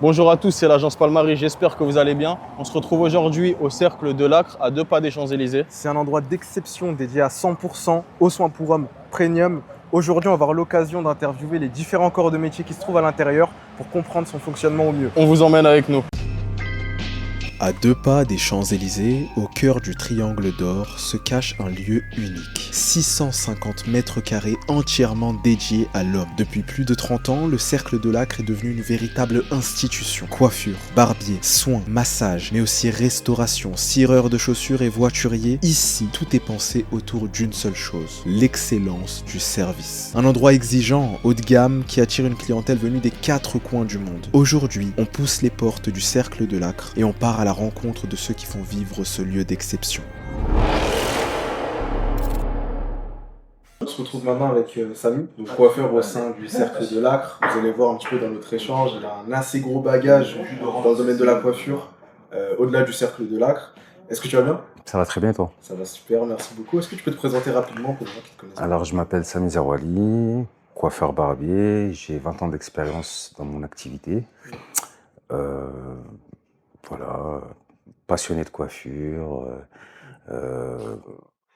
Bonjour à tous, c'est l'agence Palmari, j'espère que vous allez bien. On se retrouve aujourd'hui au Cercle de l'Acre, à 2 pas des Champs-Élysées. C'est un endroit d'exception dédié à 100% aux soins pour hommes premium. Aujourd'hui, on va avoir l'occasion d'interviewer les différents corps de métier qui se trouvent à l'intérieur pour comprendre son fonctionnement au mieux. On vous emmène avec nous. À 2 pas des Champs-Élysées, au cœur du Triangle d'Or, se cache un lieu unique. 650 mètres carrés entièrement dédiés à l'homme. Depuis plus de 30 ans, le Cercle de l'Acre est devenu une véritable institution. Coiffure, barbier, soins, massage, mais aussi restauration, cireur de chaussures et voiturier. Ici, tout est pensé autour d'une seule chose, l'excellence du service. Un endroit exigeant, haut de gamme, qui attire une clientèle venue des 4 coins du monde. Aujourd'hui, on pousse les portes du Cercle de l'Acre et on part à la rencontre de ceux qui font vivre ce lieu d'exception. On se retrouve maintenant avec Samy, donc coiffeur au sein du Cercle de l'Acre. Vous allez voir un petit peu dans notre échange, il a un assez gros bagage dans le domaine de la coiffure, au-delà du Cercle de l'Acre. Est-ce que tu vas bien? Ça va très bien, toi? Ça va super, merci beaucoup. Est-ce que tu peux te présenter rapidement pour les gens qui te connaissent? Alors, je m'appelle Samy Zerouali, coiffeur barbier. J'ai 20 ans d'expérience dans mon activité. Voilà, passionné de coiffure.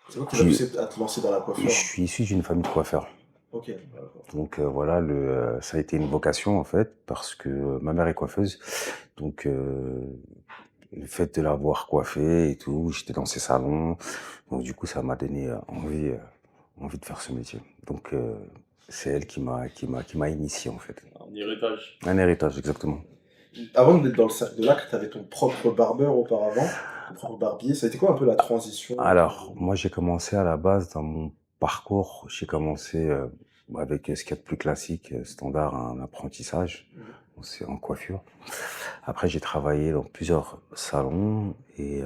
C'est quoi qui t'a poussé à te lancer dans la coiffure? Je suis issu d'une famille de coiffeurs. Ok. Donc voilà, ça a été une vocation en fait, parce que ma mère est coiffeuse. Donc le fait de l'avoir coiffée et tout, j'étais dans ses salons. Donc du coup, ça m'a donné envie de faire ce métier. Donc c'est elle qui m'a initié en fait. Un héritage. Un héritage, exactement. Avant d'être dans le Cercle de l'Acre, tu avais ton propre barbeur auparavant, ton propre barbier. Ça a été quoi un peu la transition? Alors, moi j'ai commencé à la base dans mon parcours, j'ai commencé avec ce qu'il y a de plus classique, standard, un apprentissage, c'est en coiffure. Après j'ai travaillé dans plusieurs salons et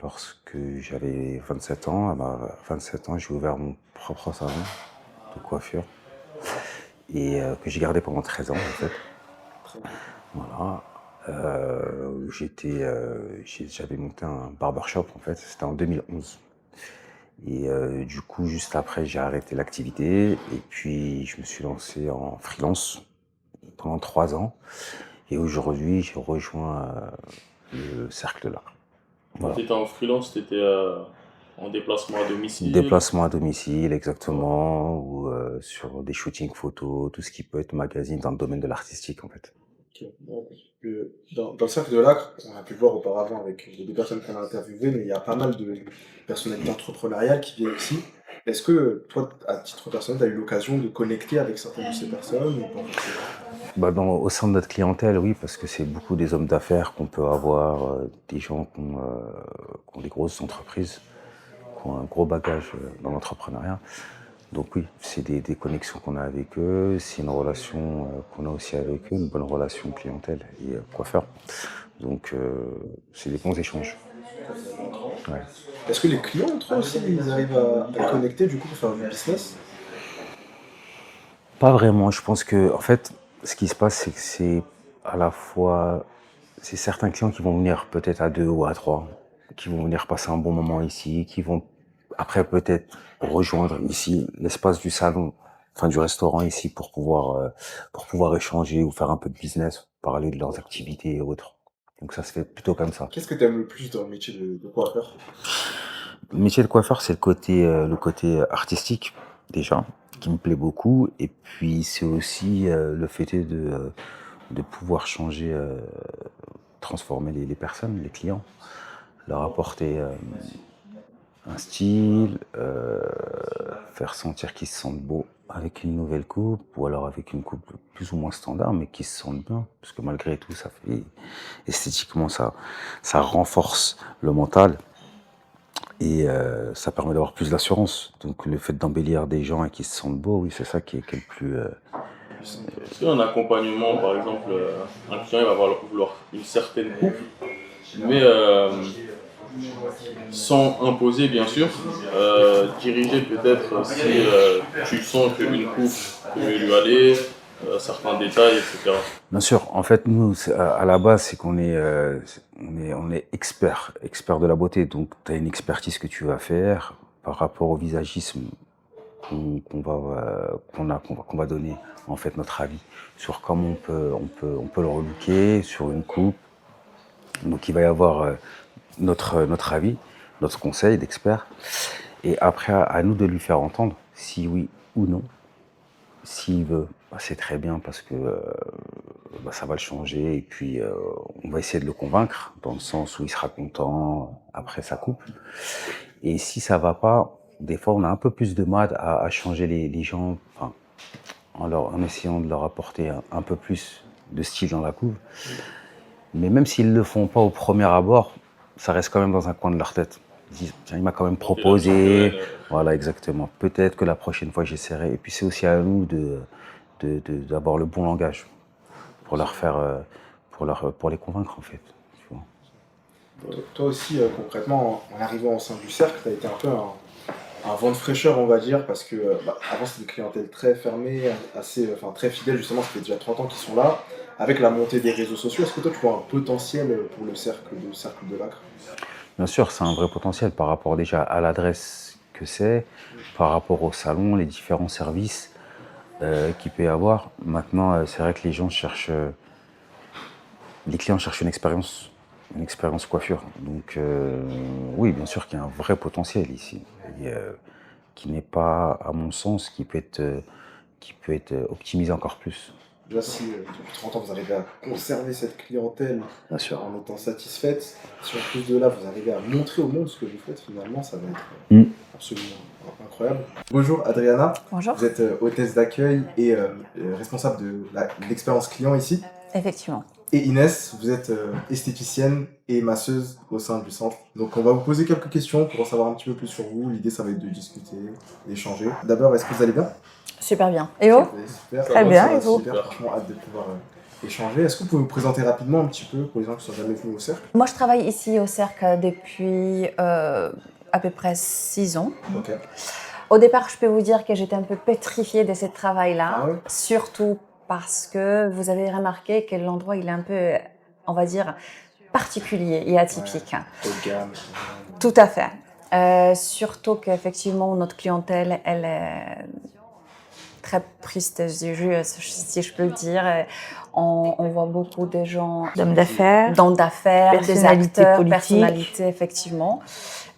lorsque j'avais 27 ans, à 27 ans, j'ai ouvert mon propre salon de coiffure et que j'ai gardé pendant 13 ans en fait. Voilà. J'avais monté un barbershop en fait, c'était en 2011. Et du coup, juste après, j'ai arrêté l'activité et puis je me suis lancé en freelance pendant 3 ans. Et aujourd'hui, j'ai rejoint le Cercle de l'Art. Quand tu étais en freelance, tu étais en déplacement à domicile. Déplacement à domicile, exactement, ou sur des shootings photos, tout ce qui peut être magazine dans le domaine de l'artistique en fait. Ok. Dans le Cercle de l'Acre, on a pu le voir auparavant avec les 2 personnes qu'on a interviewées, mais il y a pas mal de personnalités entrepreneuriales qui viennent ici. Est-ce que toi, à titre personnel, tu as eu l'occasion de connecter avec certaines de ces personnes ou pas forcément? Au sein de notre clientèle, oui, parce que c'est beaucoup des hommes d'affaires qu'on peut avoir, des gens qui ont des grosses entreprises, qui ont un gros bagage dans l'entrepreneuriat. Donc oui, c'est des connexions qu'on a avec eux, c'est une relation qu'on a aussi avec eux, une bonne relation clientèle et coiffeur. Donc c'est des bons échanges. Ouais. Est-ce que les clients entre eux aussi, ils arrivent à connecter du coup pour faire du business? Pas vraiment, je pense que en fait, ce qui se passe, c'est que c'est à la fois, c'est certains clients qui vont venir peut-être à 2 ou à 3, qui vont venir passer un bon moment ici, qui vont après peut-être rejoindre ici l'espace du salon, enfin du restaurant ici pour pouvoir échanger ou faire un peu de business, parler de leurs activités et autres. Donc ça se fait plutôt comme ça. Qu'est-ce que tu aimes le plus dans le métier de coiffeur? Le métier de coiffeur, c'est le côté artistique déjà, qui me plaît beaucoup, et puis c'est aussi le fait de pouvoir changer, transformer les personnes, les clients, leur apporter un style, faire sentir qu'ils se sentent beaux avec une nouvelle coupe, ou alors avec une coupe plus ou moins standard, mais qu'ils se sentent bien, parce que malgré tout, ça fait esthétiquement, ça renforce le mental. Et ça permet d'avoir plus d'assurance. Donc le fait d'embellir des gens et qu'ils se sentent beaux, oui, c'est ça qui est le plus... Est-ce qu'un accompagnement, par exemple, un client il va vouloir une certaine coupe, mais sans imposer bien sûr, diriger peut-être si tu sens qu'une coupe peut lui aller, certains détails, etc. Bien sûr, en fait, nous, à la base, c'est qu'on est, on est expert de la beauté. Donc, tu as une expertise que tu vas faire par rapport au visagisme. qu'on va donner en fait notre avis sur comment on peut le relooker sur une coupe. Donc il va y avoir notre avis, notre conseil d'expert, et après à nous de lui faire entendre si oui ou non. S'il veut, bah, c'est très bien parce que bah, ça va le changer, et puis on va essayer de le convaincre dans le sens où il sera content après sa coupe. Et si ça va pas, des fois on a un peu plus de mal à changer les gens, enfin, en essayant de leur apporter un peu plus de style dans la coupe. Mais même s'ils le font pas au premier abord, ça reste quand même dans un coin de leur tête. Ils disent, tiens, il m'a quand même proposé. Voilà, exactement. Peut-être que la prochaine fois, j'essaierai. Et puis, c'est aussi à nous d'avoir le bon langage pour leur faire, pour les convaincre, en fait. Tu vois. Toi aussi, concrètement, en arrivant au sein du cercle, tu as été un peu un vent de fraîcheur, on va dire, parce que avant, c'était une clientèle très fermée, très fidèle, justement, ça fait déjà 30 ans qu'ils sont là. Avec la montée des réseaux sociaux, est-ce que toi, tu vois un potentiel pour le cercle de l'Acre? Bien sûr, c'est un vrai potentiel par rapport déjà à l'adresse que c'est, par rapport au salon, les différents services qu'il peut y avoir. Maintenant, c'est vrai que les clients cherchent une expérience coiffure. Donc, oui, bien sûr qu'il y a un vrai potentiel ici, qui n'est pas, à mon sens, qui peut être optimisé encore plus. Déjà, si depuis 30 ans, vous arrivez à conserver cette clientèle Bien sûr. en étant satisfaite, si en plus de là, vous arrivez à montrer au monde ce que vous faites, finalement, ça va être absolument incroyable. Bonjour Adriana. Bonjour. Vous êtes hôtesse d'accueil et responsable de l'expérience client ici. Effectivement. Et Inès, vous êtes esthéticienne et masseuse au sein du centre. Donc on va vous poser quelques questions pour en savoir un petit peu plus sur vous. L'idée, ça va être de discuter, d'échanger. D'abord, est-ce que vous allez bien? Super bien. Et vous? Super. Très bien, et vous? Super, franchement, hâte de pouvoir échanger. Est-ce que vous pouvez vous présenter rapidement un petit peu pour les gens qui ne sont jamais venus au cercle? Moi, je travaille ici au cercle depuis à peu près 6 ans. Ok. Au départ, je peux vous dire que j'étais un peu pétrifiée de ce travail-là, Ah ouais? surtout parce que vous avez remarqué que l'endroit, il est un peu, on va dire, particulier et atypique. Ouais. Haut de gamme. Tout à fait. Surtout qu'effectivement, notre clientèle, elle est très prestigieuse, si je peux le dire. On voit beaucoup de gens, d'hommes d'affaires, des personnalités acteurs, politiques. personnalités, effectivement.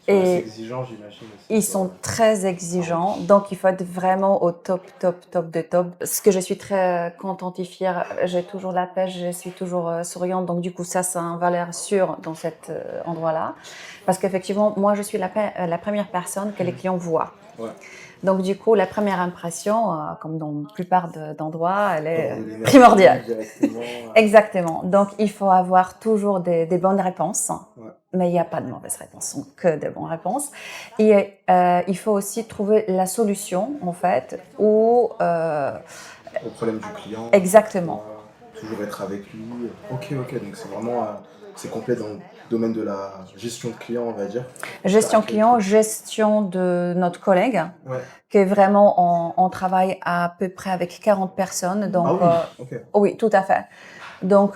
Et Et exigeants, j'imagine aussi. ils sont très exigeants, donc il faut être vraiment au top de top. Ce que je suis très contente et fière, j'ai toujours la pêche, je suis toujours souriante, donc du coup ça, c'est une valeur sûre dans cet endroit-là. Parce qu'effectivement, moi je suis la première personne que les clients voient. Ouais. Donc du coup, la première impression, comme dans la plupart d'endroits, elle est primordiale. Exactement. Donc il faut avoir toujours des bonnes réponses. Ouais. Mais il n'y a pas de mauvaises réponses, ce sont que de bonnes réponses. Et il faut aussi trouver la solution, en fait, au problème du client. Exactement. Toujours être avec lui. Ok, donc c'est vraiment c'est complet dans le domaine de la gestion de client, on va dire. Gestion client, gestion de notre collègue, ouais. qui est vraiment, on travaille à peu près avec 40 personnes. Donc, oui, tout à fait. Donc,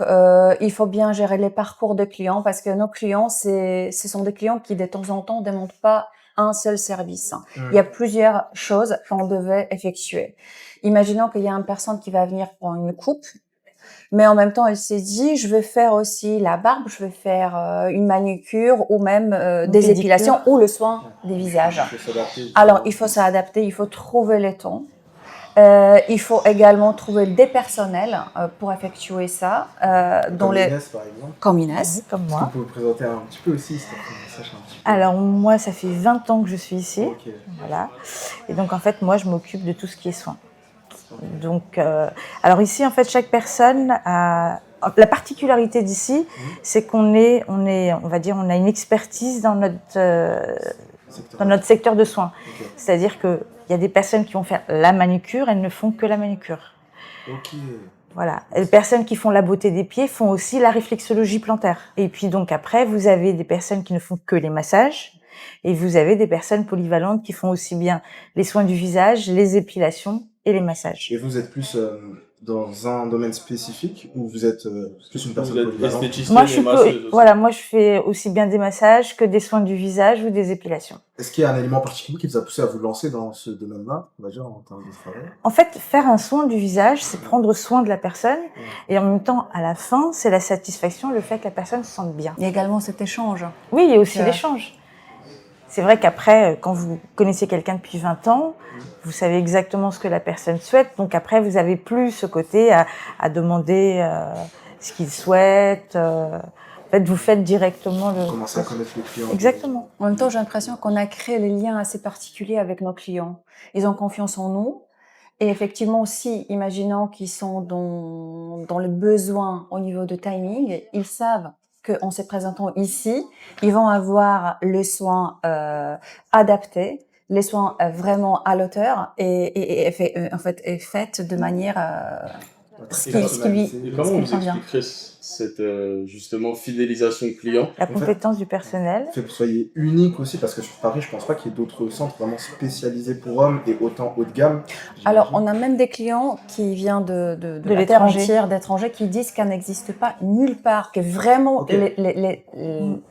il faut bien gérer les parcours de clients parce que nos clients, ce sont des clients qui, de temps en temps, ne demandent pas un seul service. Il y a plusieurs choses qu'on devait effectuer. Imaginons qu'il y a une personne qui va venir pour une coupe, mais en même temps, elle s'est dit, je vais faire aussi la barbe, je vais faire une manucure ou même des épilations ou le soin des visages. Alors, il faut s'adapter, il faut trouver le temps. Il faut également trouver des personnels pour effectuer ça. Comme Inès, par exemple. Comme Inès. Comme moi. Est-ce que vous pouvez vous présenter un petit peu aussi, sache un petit peu. Alors moi, ça fait 20 ans que je suis ici. Okay. Voilà. Et donc en fait, moi, je m'occupe de tout ce qui est soins. Donc, alors ici, en fait, chaque personne a... La particularité d'ici, c'est qu'on on va dire, on a une expertise dans notre secteur de soins. Okay. C'est-à-dire que il y a des personnes qui vont faire la manucure, elles ne font que la manucure. Ok. Voilà. Les personnes qui font la beauté des pieds font aussi la réflexologie plantaire. Et puis donc après, vous avez des personnes qui ne font que les massages, et vous avez des personnes polyvalentes qui font aussi bien les soins du visage, les épilations et les massages. Et vous êtes plus dans un domaine spécifique ou vous êtes plus une personne Vous êtes polyvalente? esthéticienne Moi, et masseuse aussi. voilà, moi, je fais aussi bien des massages que des soins du visage ou des épilations. Est-ce qu'il y a un élément particulier qui vous a poussé à vous lancer dans ce domaine-là, on va dire, en termes de travail? En fait, faire un soin du visage, c'est prendre soin de la personne. Et en même temps, à la fin, c'est la satisfaction, le fait que la personne se sente bien. Il y a également cet échange. Oui, il y a aussi C'est- l'échange. C'est vrai qu'après, quand vous connaissez quelqu'un depuis 20 ans, vous savez exactement ce que la personne souhaite. Donc après, vous avez plus ce côté à demander ce qu'il souhaite. En fait, vous faites directement le... Commencer à connaître les clients. Exactement. En même temps, j'ai l'impression qu'on a créé des liens assez particuliers avec nos clients. Ils ont confiance en nous. Et effectivement aussi, imaginons qu'ils sont dans le besoin au niveau de timing, ils savent qu'en se présentant ici, ils vont avoir le soin adapté, les soins vraiment à l'auteur et fait de manière Très ce qui lui- personnalisé. Et comment Ce qui me vous convient. expliquerez cette justement fidélisation client? La En fait- compétence du personnel. Fait que vous soyez unique aussi, parce que sur Paris, je pense pas qu'il y ait d'autres centres vraiment spécialisés pour hommes et autant haut de gamme. Alors, on a même des clients qui viennent de la terre l'étranger. entière, d'étrangers, qui disent qu'elle n'existe pas nulle part, que vraiment Ok.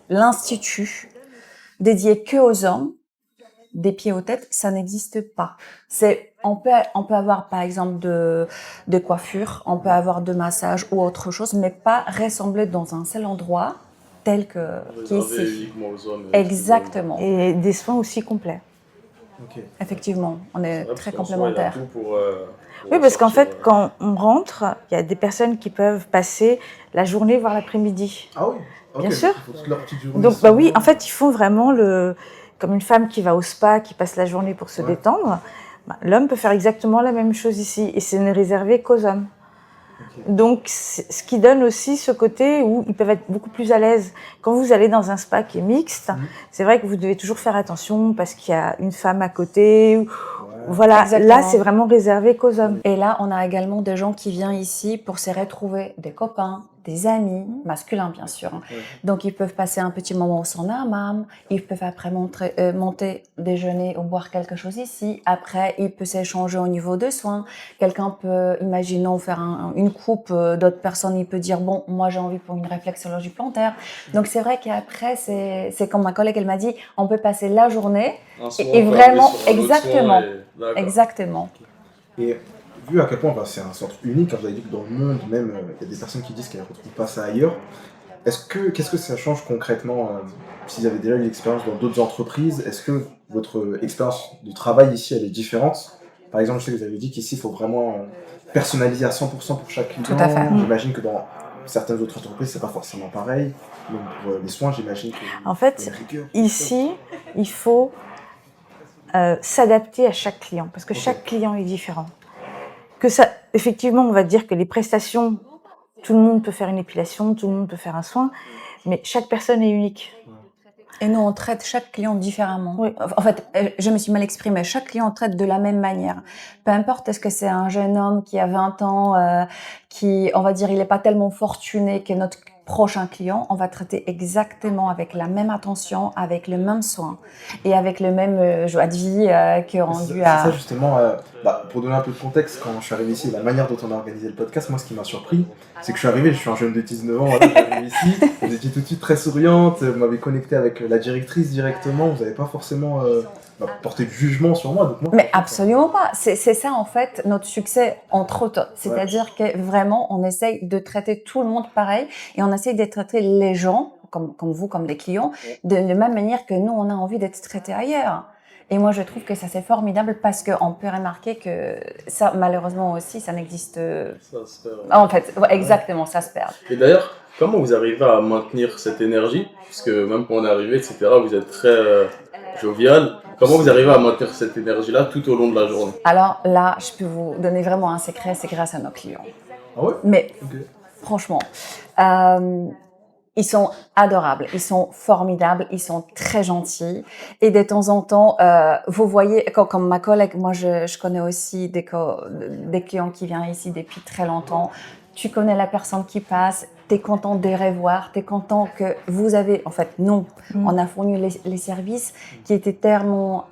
l'institut dédié que aux hommes, des pieds aux têtes, ça n'existe pas. On peut avoir par exemple de coiffure, on peut avoir de massage ou autre chose, mais pas rassembler dans un seul endroit tel que Réservé qu'ici. uniquement aux hommes. Exactement. Et des soins aussi complets. Ok. Effectivement, on est très Parce qu'en soi, il y a complémentaires. tout pour Oui, parce qu'en ressortir, fait, quand on rentre, il y a des personnes qui peuvent passer la journée, voire l'après-midi. Ah oui. Ok, Bien sûr. donc il faut toute leur petite journée. Donc, bah oui, en fait, ils font vraiment comme une femme qui va au spa, qui passe la journée pour se Ouais. détendre. Bah, l'homme peut faire exactement la même chose ici, et ce n'est réservé qu'aux hommes. Ok. Donc, c'est ce qui donne aussi ce côté où ils peuvent être beaucoup plus à l'aise. Quand vous allez dans un spa qui est mixte, c'est vrai que vous devez toujours faire attention parce qu'il y a une femme à côté. Ouais. Voilà, Exactement. là, c'est vraiment réservé qu'aux hommes. Et là, on a également des gens qui viennent ici pour se retrouver, des copains, des amis, masculins bien sûr. Ouais. Donc, ils peuvent passer un petit moment au son hammam, ils peuvent après monter, déjeuner ou boire quelque chose ici. Après, ils peuvent s'échanger au niveau de soins. Quelqu'un peut, imaginons, faire une coupe, d'autres personnes, il peut dire, bon, moi j'ai envie pour une réflexologie plantaire. Donc, c'est vrai qu'après, c'est comme ma collègue, elle m'a dit, on peut passer la journée. Un soin Et peut vraiment, aller sur un autre exactement. soin d'accord. Exactement. Et vu à quel point c'est un centre unique, quand vous avez dit que dans le monde, même, il y a des personnes qui disent qu'elles ne retrouvent pas ça ailleurs, qu'est-ce que ça change concrètement si vous avez déjà eu l'expérience dans d'autres entreprises? Est-ce que votre expérience de travail ici, elle est différente? Par exemple, je sais que vous avez dit qu'ici, il faut vraiment personnaliser à 100% pour chaque client. Tout à fait. J'imagine que dans certaines autres entreprises, c'est pas forcément pareil. Donc pour les soins, j'imagine que En fait, ici, il faut s'adapter à chaque client, parce que chaque client est différent. Effectivement, on va dire que les prestations, tout le monde peut faire une épilation, tout le monde peut faire un soin, mais chaque personne est unique. Et nous, on traite chaque client différemment. Oui. En fait, je me suis mal exprimée. Chaque client, on traite de la même manière. Peu importe, est-ce que c'est un jeune homme qui a 20 ans, qui, on va dire, il n'est pas tellement fortuné que notre prochain client, on va traiter exactement avec la même attention, avec le même soin et avec le même joie de vie qui est rendu C'est à... ça justement, pour donner un peu de contexte, quand je suis arrivé ici, la manière dont on a organisé le podcast, moi ce qui m'a surpris, c'est que je suis arrivé, je suis un jeune de 19 ans, voilà, je suis arrivé ici, vous étiez tout de suite très souriante, vous m'avez connecté avec la directrice directement, vous n'avez pas forcément porté de jugement sur moi. Donc moi Mais absolument pas. C'est ça, en fait, notre succès, entre autres. C'est-à-dire que vraiment, on essaye de traiter tout le monde pareil et on essaye de traiter les gens, comme vous, comme les clients, de la même manière que nous, on a envie d'être traités ailleurs. Et moi, je trouve que ça, c'est formidable parce qu'on peut remarquer que ça, malheureusement aussi, ça n'existe... Ça se perd. En fait, ouais, exactement, ça se perd. Et d'ailleurs, comment vous arrivez à maintenir cette énergie? Parce que même quand on est arrivé, etc., vous êtes très jovial. Comment vous arrivez à maintenir cette énergie-là tout au long de la journée? Alors là, je peux vous donner vraiment un secret, c'est grâce à nos clients. Ah ouais? Mais Ok. franchement, ils sont adorables, ils sont formidables, ils sont très gentils. Et de temps en temps, vous voyez, comme ma collègue, moi je connais aussi des clients qui viennent ici depuis très longtemps. Tu connais la personne qui passe, tu es content de les revoir, tu es content que vous avez... En fait, nous, on a fourni les services qui étaient tellement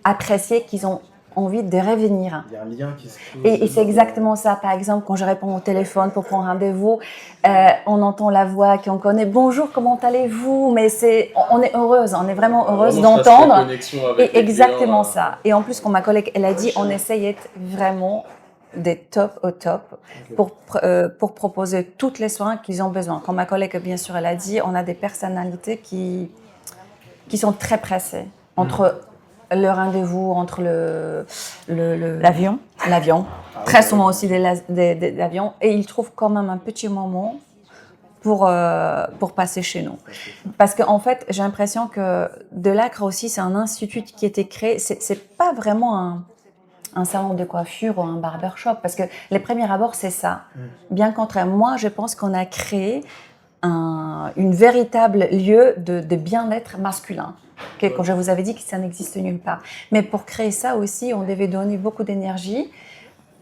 appréciés qu'ils ont envie de revenir. Il y a un lien qui se crée. Et c'est exactement ça. Par exemple, quand je réponds au téléphone pour prendre rendez-vous, on entend la voix qu'on connaît. Bonjour, comment allez-vous? Mais on est heureuse, on est vraiment heureuse d'entendre. Et exactement ça. Et en plus, quand ma collègue, elle a dit, on essaye d'être vraiment des top au top pour proposer tous les soins qu'ils ont besoin. Comme ma collègue, bien sûr, elle a dit, on a des personnalités qui sont très pressées entre le rendez-vous, entre l'avion. Très souvent aussi l'avion. Et ils trouvent quand même un petit moment pour passer chez nous. Parce qu'en fait, j'ai l'impression que de l'Acre aussi, c'est un institut qui a été créé. C'est pas vraiment un salon de coiffure ou un barbershop, parce que les premiers abords, c'est ça. Bien contraire, moi, je pense qu'on a créé une véritable lieu de bien-être masculin. Quand je vous avais dit que ça n'existe nulle part. Mais pour créer ça aussi, on devait donner beaucoup d'énergie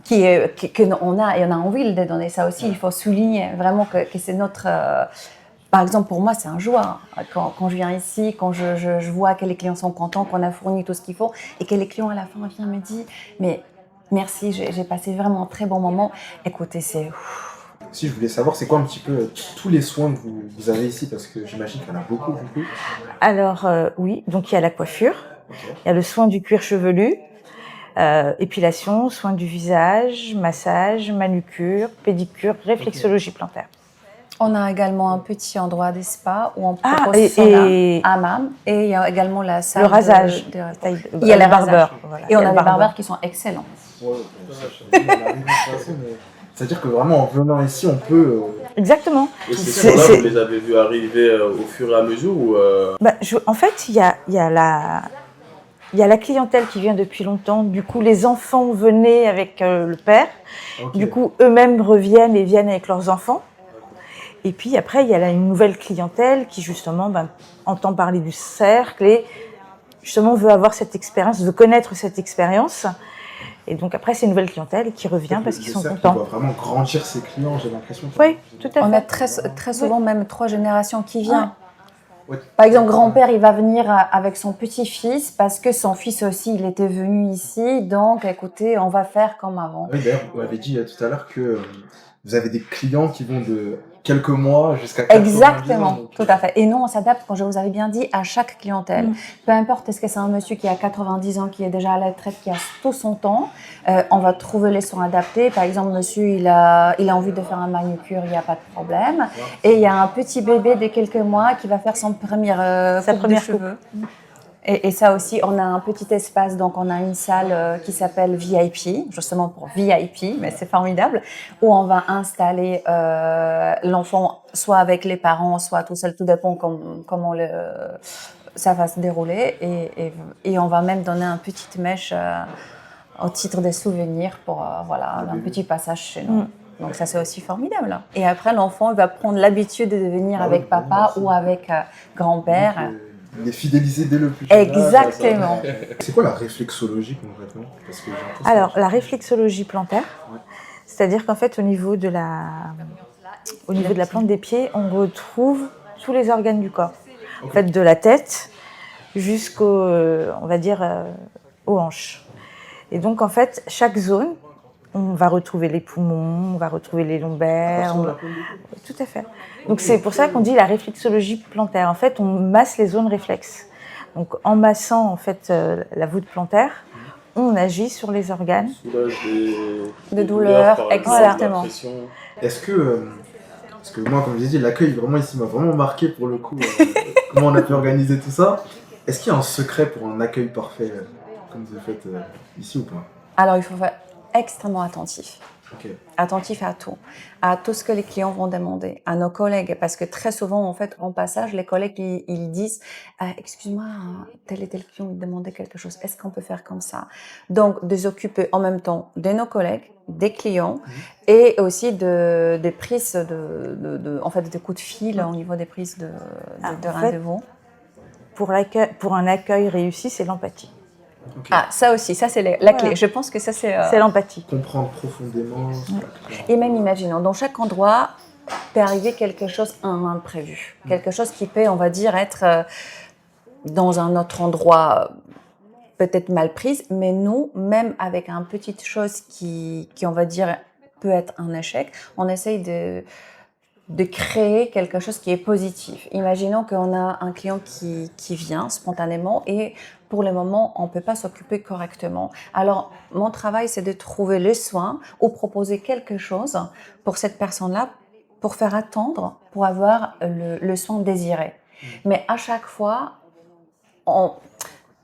qu'on a, et on a envie de donner ça aussi. Il faut souligner vraiment que c'est notre... par exemple, pour moi, c'est un joie. Quand je viens ici, quand je vois que les clients sont contents, qu'on a fourni tout ce qu'il faut, et que les clients, à la fin, viennent me dire « Mais merci, j'ai passé vraiment un très bon moment. » Écoutez, c'est... Si je voulais savoir, c'est quoi un petit peu tous les soins que vous avez ici, parce que j'imagine qu'il y en a beaucoup. Alors oui, donc il y a la coiffure, il y a le soin du cuir chevelu, épilation, soin du visage, massage, manucure, pédicure, réflexologie plantaire. On a également un petit endroit de spa où on propose son hammam, et il y a également la salle le rasage. Il y a les barbeurs. Voilà. Et on a les barbeurs qui sont excellents. C'est-à-dire que vraiment, en venant ici, on peut... Exactement. Et ces gens-là, vous les avez vus arriver au fur et à mesure ou En fait, il y a la clientèle qui vient depuis longtemps. Du coup, les enfants venaient avec le père. Okay. Du coup, eux-mêmes reviennent et viennent avec leurs enfants. Et puis après, il y a une nouvelle clientèle qui, justement, entend parler du cercle et, justement, veut avoir cette expérience, veut connaître cette expérience. Et donc après, c'est une nouvelle clientèle qui revient parce qu'ils sont contents. On doit vraiment grandir ses clients, j'ai l'impression. Oui, tout à fait. On a très souvent même 3 générations qui viennent. Ouais. Par exemple, grand-père, il va venir avec son petit-fils parce que son fils aussi, il était venu ici. Donc, écoutez, on va faire comme avant. Oui, d'ailleurs, vous m'avez dit tout à l'heure que vous avez des clients qui vont de quelques mois jusqu'à 90 ans. Exactement, tout à fait. Et nous, on s'adapte, comme je vous avais bien dit, à chaque clientèle. Peu importe, est-ce que c'est un monsieur qui a 90 ans, qui est déjà à la retraite, qui a tout son temps, on va trouver les soins adaptés. Par exemple, monsieur, il a envie de faire un manucure, il n'y a pas de problème. Et il y a un petit bébé de quelques mois qui va faire sa première coupe de cheveux. Et ça aussi, on a un petit espace, donc on a une salle qui s'appelle VIP, justement pour VIP, mais c'est formidable, où on va installer l'enfant soit avec les parents, soit tout seul, tout dépend comment ça va se dérouler. Et on va même donner une petite mèche au titre des souvenirs pour un petit passage chez nous. Donc ça, c'est aussi formidable. Et après, l'enfant va prendre l'habitude de venir avec papa ou avec grand-père. Les fidéliser dès le plus jeune âge. Exactement. C'est quoi la réflexologie concrètement? Alors, la réflexologie plantaire, c'est-à-dire qu'en fait, au niveau de la plante des pieds, on retrouve tous les organes du corps. En fait, de la tête jusqu'au, on va dire, aux hanches. Et donc, en fait, chaque zone, on va retrouver les poumons, on va retrouver les lombaires. Tout à fait. Donc c'est pour ça qu'on dit la réflexologie plantaire. En fait, on masse les zones réflexes. Donc en massant en fait la voûte plantaire, on agit sur les organes. Soulage de douleurs, exactement. Est-ce que parce que moi, comme je l'ai dit, l'accueil vraiment ici m'a vraiment marqué pour le coup. Comment on a pu organiser tout ça. Est-ce qu'il y a un secret pour un accueil parfait comme vous le faites ici ou pas? Alors il faut faire extrêmement attentif. Okay. Attentif à tout ce que les clients vont demander, à nos collègues, parce que très souvent, en fait, en passage, les collègues, ils disent excuse-moi, tel et tel client il demandait quelque chose, est-ce qu'on peut faire comme ça? Donc, de s'occuper en même temps de nos collègues, des clients, et aussi des prises en fait, des coups de fil au niveau des prises de rendez-vous. Pour un accueil réussi, c'est l'empathie. Okay. Ah, ça aussi, ça c'est la clé. Je pense que ça c'est l'empathie. Comprendre profondément. Et même imaginons, dans chaque endroit peut arriver quelque chose imprévu, quelque chose qui peut, on va dire, être dans un autre endroit peut-être mal prise, mais nous, même avec une petite chose qui on va dire peut être un échec, on essaye de créer quelque chose qui est positif. Imaginons qu'on a un client qui vient spontanément et pour le moment, on ne peut pas s'occuper correctement. Alors, mon travail, c'est de trouver le soin ou proposer quelque chose pour cette personne-là pour faire attendre, pour avoir le soin désiré. Mais à chaque fois,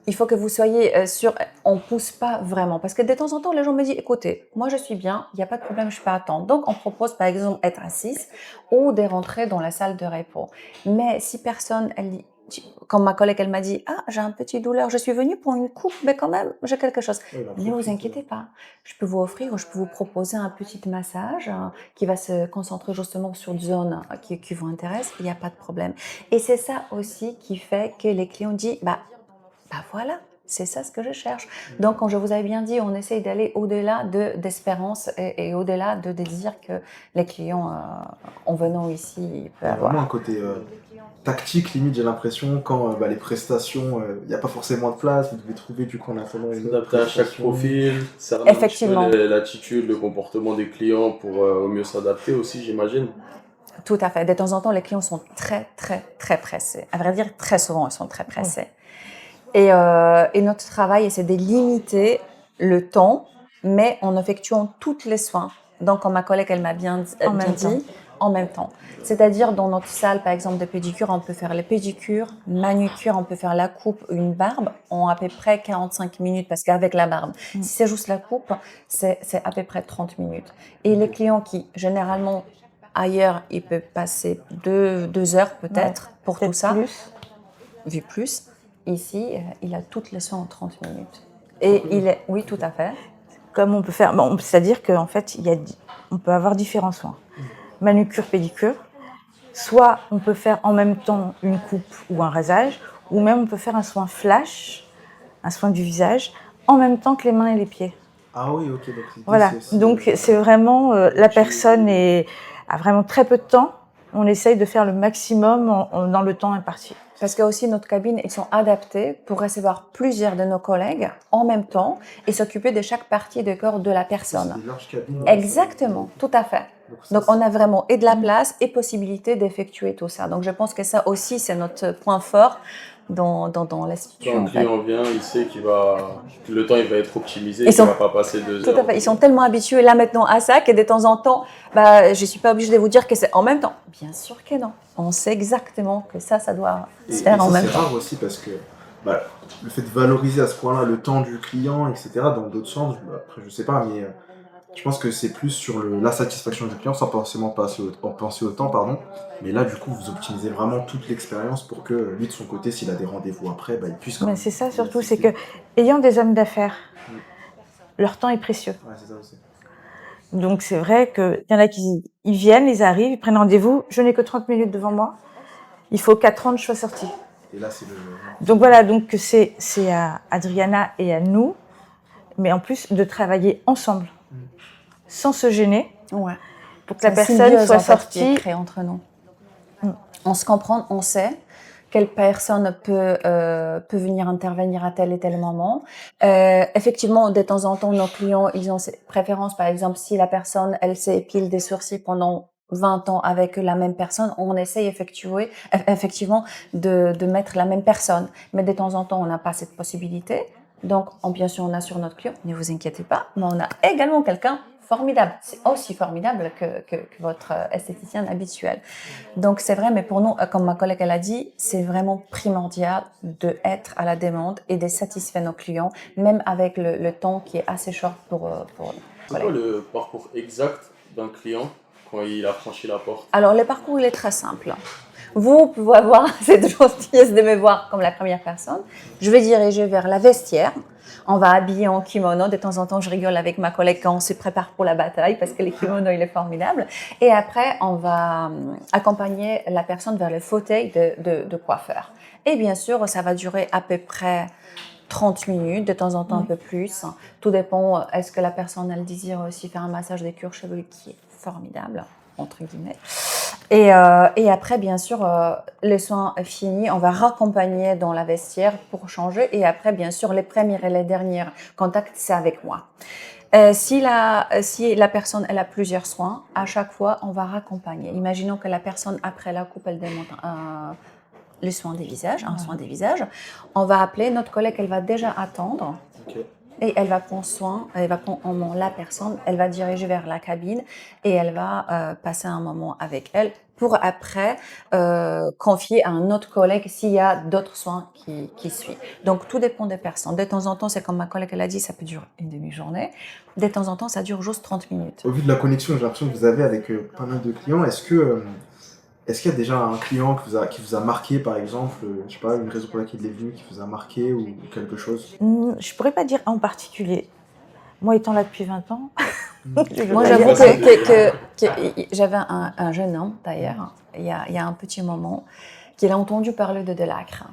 il faut que vous soyez sûr, on ne pousse pas vraiment. Parce que de temps en temps, les gens me disent, écoutez, moi je suis bien, il n'y a pas de problème, je peux attendre. Donc, on propose par exemple être assise ou de rentrer dans la salle de repos. Mais si personne, comme ma collègue, elle m'a dit, ah, j'ai un petit douleur, je suis venue pour une coupe, mais quand même, j'ai quelque chose. Ne vous inquiétez pas. Je peux vous offrir ou je peux vous proposer un petit massage qui va se concentrer justement sur des zones qui vous intéressent. Il n'y a pas de problème. Et c'est ça aussi qui fait que les clients disent, bah voilà, c'est ça ce que je cherche. Donc, quand je vous avais bien dit, on essaye d'aller au-delà d'espérance et au-delà de désir que les clients, en venant ici, peuvent avoir. Vraiment un côté tactique, limite, j'ai l'impression, quand les prestations, il n'y a pas forcément de place, vous devez trouver du coup en attendant une autre Adapté à chaque profil, cerner Effectivement. l'attitude, le comportement des clients pour au mieux s'adapter aussi, j'imagine. Tout à fait. De temps en temps, les clients sont très, très, très pressés. À vrai dire, très souvent, ils sont très pressés. Et notre travail, c'est de limiter le temps, mais en effectuant tous les soins. Donc, comme ma collègue, elle m'a bien dit, en même temps. C'est-à-dire, dans notre salle, par exemple, de pédicure, on peut faire les pédicures, manucure, on peut faire la coupe, une barbe, en à peu près 45 minutes, parce qu'avec la barbe, si c'est juste la coupe, c'est à peu près 30 minutes. Et les clients qui, généralement, ailleurs, ils peuvent passer 2 heures peut-être pour tout ça. Vu plus. Ici, il a toutes les soins en 30 minutes. Et oui, tout à fait. Comme on peut faire, c'est-à-dire qu'en fait, on peut avoir différents soins. Manucure, pédicure. Soit on peut faire en même temps une coupe ou un rasage, ou même on peut faire un soin flash, un soin du visage, en même temps que les mains et les pieds. Ah oui, ok. Voilà. Donc c'est vraiment, la personne a vraiment très peu de temps. On essaye de faire le maximum dans le temps imparti. Parce que aussi notre cabine, ils sont adaptés pour recevoir plusieurs de nos collègues en même temps et s'occuper de chaque partie du corps de la personne. C'est une large cabine. Exactement, tout à fait. Donc on a vraiment et de la place et possibilité d'effectuer tout ça. Donc je pense que ça aussi, c'est notre point fort dans l'institut. Quand un client vient, il sait que le temps il va être optimisé, il ne va pas passer 2 heures. Tout à fait. Ils sont tellement habitués là maintenant à ça que de temps en temps, je ne suis pas obligée de vous dire que c'est en même temps. Bien sûr que non. On sait exactement que ça doit se faire en même temps. C'est rare aussi parce que le fait de valoriser à ce point-là le temps du client, etc., dans d'autres sens, après je sais pas, mais je pense que c'est plus sur la satisfaction du client sans forcément penser au temps, pardon. Mais là, du coup, vous optimisez vraiment toute l'expérience pour que lui, de son côté, s'il a des rendez-vous après, il puisse quand même. Mais c'est ça surtout, c'est que, ayant des hommes d'affaires, leur temps est précieux. Ouais, c'est ça aussi. Donc c'est vrai qu'il y en a qui viennent, ils arrivent, ils prennent rendez-vous, je n'ai que 30 minutes devant moi, il faut qu'4 ans que je sois sortie. Et là, c'est Donc voilà, donc c'est à Adriana et à nous, mais en plus de travailler ensemble, sans se gêner, pour que la personne soit sortie. Qui est créée entre nous. On se comprend, on sait quelle personne peut venir intervenir à tel et tel moment. Effectivement, de temps en temps, nos clients, ils ont ces préférences. Par exemple, si la personne, elle s'épile des sourcils pendant 20 ans avec la même personne, on essaye effectivement de mettre la même personne. Mais de temps en temps, on n'a pas cette possibilité. Donc, bien sûr, on a sur notre client, ne vous inquiétez pas, mais on a également quelqu'un formidable. C'est aussi formidable que votre esthéticienne habituelle. Donc, c'est vrai, mais pour nous, comme ma collègue elle a dit, c'est vraiment primordial d'être à la demande et de satisfaire nos clients, même avec le temps qui est assez short pour C'est quoi le parcours exact d'un client quand il a franchi la porte? Alors, le parcours, il est très simple. Vous pouvez avoir cette gentillesse de me voir comme la première personne. Je vais diriger vers la vestiaire. On va habiller en kimono. De temps en temps, je rigole avec ma collègue quand on se prépare pour la bataille parce que le kimono, il est formidable. Et après, on va accompagner la personne vers le fauteuil de coiffeur. Et bien sûr, ça va durer à peu près 30 minutes, de temps en temps un peu plus. Tout dépend, est-ce que la personne, elle désire aussi faire un massage des cuirs chevelu qui est formidable, entre guillemets. Et après, bien sûr, les soins finis, on va raccompagner dans la vestiaire pour changer. Et après, bien sûr, les premiers et les derniers contacts, c'est avec moi. Si la personne elle a plusieurs soins, à chaque fois, on va raccompagner. Imaginons que la personne, après la coupe, elle demande les soins des visages, un soin des visages. On va appeler notre collègue, elle va déjà attendre. Ok. Et elle va prendre soin, elle va prendre en main la personne, elle va diriger vers la cabine et elle va passer un moment avec elle pour après confier à un autre collègue s'il y a d'autres soins qui suivent. Donc tout dépend des personnes. De temps en temps, c'est comme ma collègue elle a dit, ça peut durer une demi-journée. De temps en temps, ça dure juste 30 minutes. Au vu de la connexion, j'ai l'impression que vous avez avec pas mal de clients, est-ce qu'il y a déjà un client qui vous a marqué, par exemple, je sais pas, une raison pour laquelle il est venu, qui vous a marqué ou quelque chose? Je pourrais pas dire en particulier. Moi, étant là depuis 20 ans, Moi, j'avoue que j'avais un jeune homme, d'ailleurs, il y a un petit moment, qu'il a entendu parler de Delacre.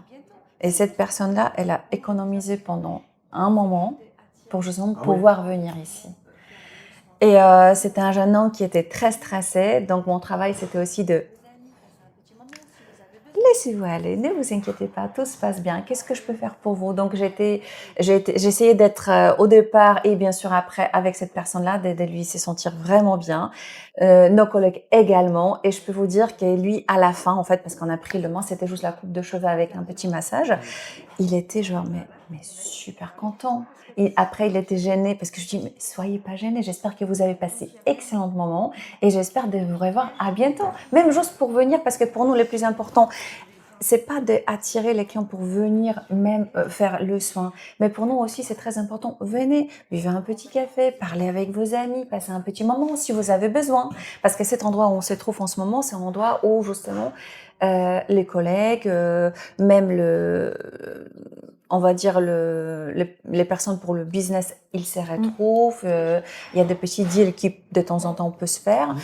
Et cette personne-là, elle a économisé pendant un moment pour justement pouvoir venir ici. Et c'était un jeune homme qui était très stressé, donc mon travail, c'était aussi de laissez-vous aller, ne vous inquiétez pas, tout se passe bien. Qu'est-ce que je peux faire pour vous? Donc j'ai essayé d'être au départ et bien sûr après avec cette personne-là, de lui se sentir vraiment bien. Nos collègues également. Et je peux vous dire que lui, à la fin, en fait, parce qu'on a pris le main, c'était juste la coupe de cheveux avec un petit massage. Il était genre mais super content. Et après, il était gêné parce que je dis mais soyez pas gênés. J'espère que vous avez passé excellent moment et j'espère de vous revoir à bientôt. Même juste pour venir parce que pour nous, le plus important, c'est pas d'attirer les clients pour venir même faire le soin, mais pour nous aussi c'est très important. Venez, buvez un petit café, parlez avec vos amis, passez un petit moment si vous avez besoin, parce que cet endroit où on se trouve en ce moment, c'est un endroit où justement les collègues, même on va dire les personnes pour le business, ils se retrouvent. Il y a des petits deals qui de temps en temps peut se faire.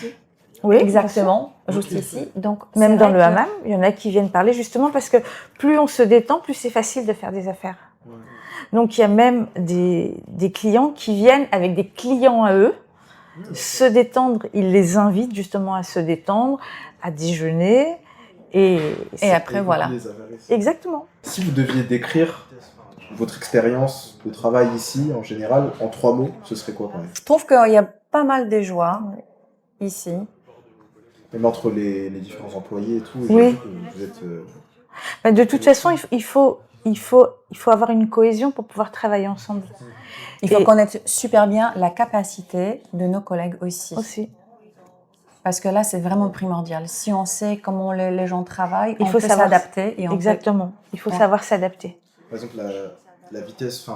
oui, Exactement, juste ici. Donc, même dans le que... hammam, il y en a qui viennent parler justement parce que plus on se détend, plus c'est facile de faire des affaires. Ouais. Donc il y a même des clients qui viennent avec des clients à eux, se détendre, ils les invitent justement à se détendre, à déjeuner et après voilà. Exactement. Si vous deviez décrire votre expérience de travail ici en général en 3 mots, ce serait quoi quand même? Je trouve qu'il y a pas mal de joie ici. Même entre les différents employés et tout, oui. Vous êtes... De toute façon, il faut avoir une cohésion pour pouvoir travailler ensemble. Il faut connaître super bien la capacité de nos collègues aussi. Parce que là, c'est vraiment primordial. Si on sait comment les gens travaillent, il faut s'adapter. Exactement. Il faut savoir s'adapter. Par exemple, la vitesse,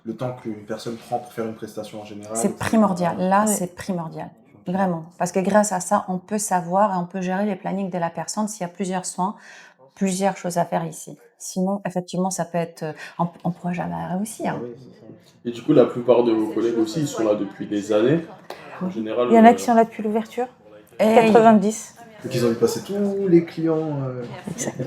le temps qu'une personne prend pour faire une prestation en général. C'est primordial. Là, c'est primordial. Vraiment. Parce que grâce à ça, on peut savoir et on peut gérer les plannings de la personne s'il y a plusieurs soins, plusieurs choses à faire ici. Sinon, effectivement, ça peut être... On ne pourra jamais réussir. Oui, et du coup, la plupart de vos collègues aussi, ils sont là depuis des années. En général, il y en a qui sont là depuis l'ouverture. 90. Donc ils ont dû passer tous les clients.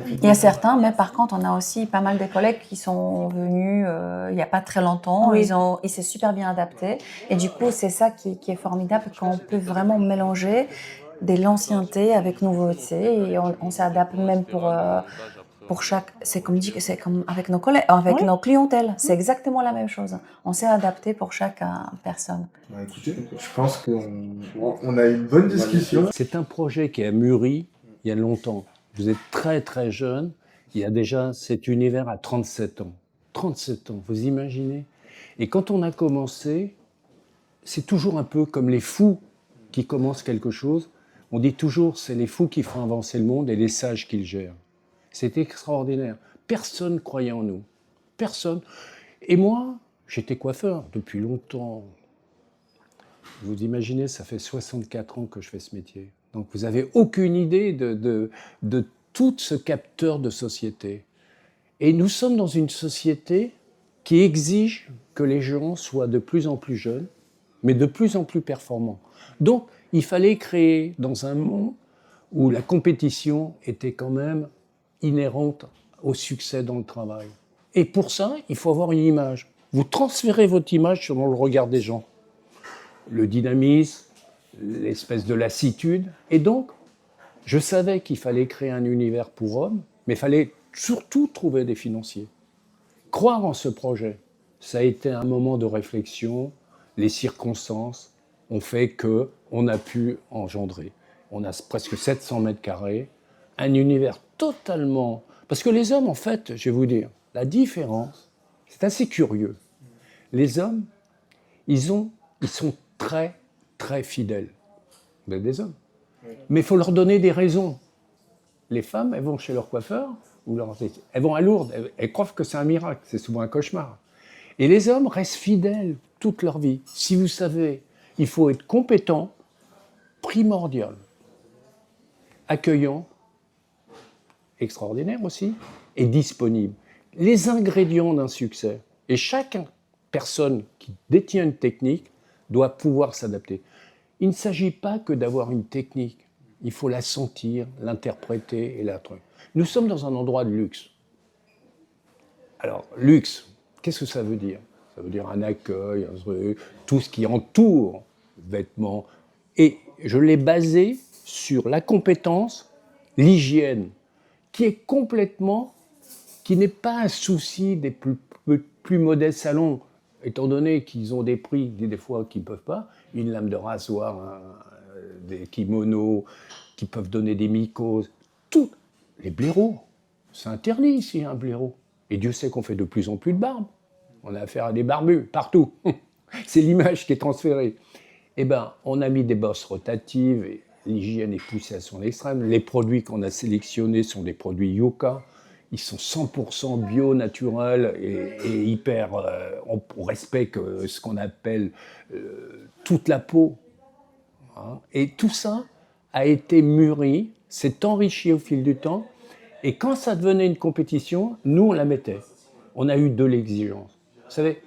Il y a certains, mais par contre, on a aussi pas mal de collègues qui sont venus il n'y a pas très longtemps. Oui. Ils s'est super bien adaptés. Et du coup, c'est ça qui est formidable, qu'on peut vraiment mélanger de l'ancienneté avec nouveauté. Et on s'adapte même pour chaque... C'est comme avec nos collègues, avec nos clientèles. C'est exactement la même chose. On s'est adapté pour chaque personne. Écoutez, je pense qu'on a une bonne discussion. C'est un projet qui a mûri il y a longtemps. Vous êtes très très jeune. Il y a déjà cet univers à 37 ans. 37 ans, vous imaginez? Et quand on a commencé, c'est toujours un peu comme les fous qui commencent quelque chose. On dit toujours, c'est les fous qui font avancer le monde et les sages qui le gèrent. C'est extraordinaire. Personne croyait en nous. Personne. Et moi, j'étais coiffeur depuis longtemps. Vous imaginez, ça fait 64 ans que je fais ce métier. Donc vous n'avez aucune idée de tout ce capteur de société. Et nous sommes dans une société qui exige que les gens soient de plus en plus jeunes, mais de plus en plus performants. Donc il fallait créer dans un monde où la compétition était quand même inhérente au succès dans le travail. Et pour ça, il faut avoir une image. Vous transférez votre image selon le regard des gens. Le dynamisme, l'espèce de lassitude. Et donc, Je savais qu'il fallait créer un univers pour hommes, mais il fallait surtout trouver des financiers. Croire en ce projet, ça a été un moment de réflexion. Les circonstances ont fait qu'on a pu engendrer. On a presque 700 mètres carrés, un univers totalement... Parce que les hommes, en fait, je vais vous dire, la différence, c'est assez curieux. Les hommes, ils sont très, très fidèles. Vous êtes des hommes. Mais il faut leur donner des raisons. Les femmes, elles vont chez leur coiffeur, elles vont à Lourdes, elles croient que c'est un miracle, c'est souvent un cauchemar. Et les hommes restent fidèles toute leur vie. Si vous savez, il faut être compétent, primordial, accueillant, extraordinaire aussi, et disponible. Les ingrédients d'un succès. Et chaque personne qui détient une technique doit pouvoir s'adapter. Il ne s'agit pas que d'avoir une technique. Il faut la sentir, l'interpréter et la truc. Nous sommes dans un endroit de luxe. Alors, luxe, qu'est-ce que ça veut dire? Ça veut dire un accueil, tout ce qui entoure vêtements. Et je l'ai basé sur la compétence, l'hygiène, qui est complètement, qui n'est pas un souci des plus modestes salons, étant donné qu'ils ont des prix, des fois, qu'ils ne peuvent pas, une lame de rasoir, des kimonos, qui peuvent donner des mycoses, tout. Les blaireaux, c'est interdit ici, un blaireau. Et Dieu sait qu'on fait de plus en plus de barbes. On a affaire à des barbus, partout. C'est l'image qui est transférée. Eh bien, on a mis des bosses rotatives, et l'hygiène est poussée à son extrême. Les produits qu'on a sélectionnés sont des produits Yuka. Ils sont 100% bio, naturels et hyper... on respecte ce qu'on appelle toute la peau. Hein. Et tout ça a été mûri, s'est enrichi au fil du temps. Et quand ça devenait une compétition, nous, on la mettait. On a eu de l'exigence. Vous savez,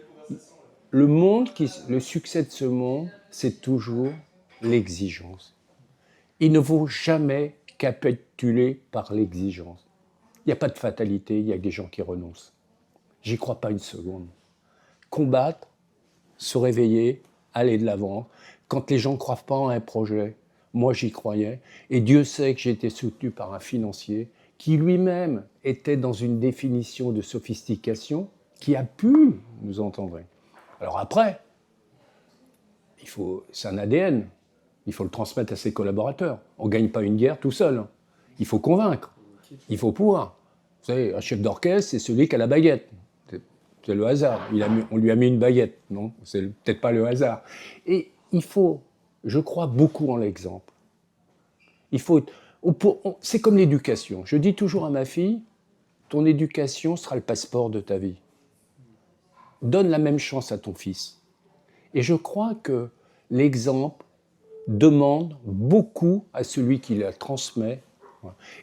le succès de ce monde, c'est toujours l'exigence. Il ne faut jamais capituler par l'exigence. Il n'y a pas de fatalité, il y a des gens qui renoncent. J'y crois pas une seconde. Combattre, se réveiller, aller de l'avant. Quand les gens ne croient pas en un projet, moi j'y croyais. Et Dieu sait que j'ai été soutenu par un financier qui lui-même était dans une définition de sophistication qui a pu nous entendre. Alors après, c'est un ADN. Il faut le transmettre à ses collaborateurs. On ne gagne pas une guerre tout seul. Il faut convaincre. Il faut pouvoir. Vous savez, un chef d'orchestre, c'est celui qui a la baguette. C'est le hasard. On lui a mis une baguette. Non, c'est peut-être pas le hasard. Et il faut, je crois beaucoup en l'exemple. C'est comme l'éducation. Je dis toujours à ma fille, ton éducation sera le passeport de ta vie. Donne la même chance à ton fils. Et je crois que l'exemple demande beaucoup à celui qui la transmet.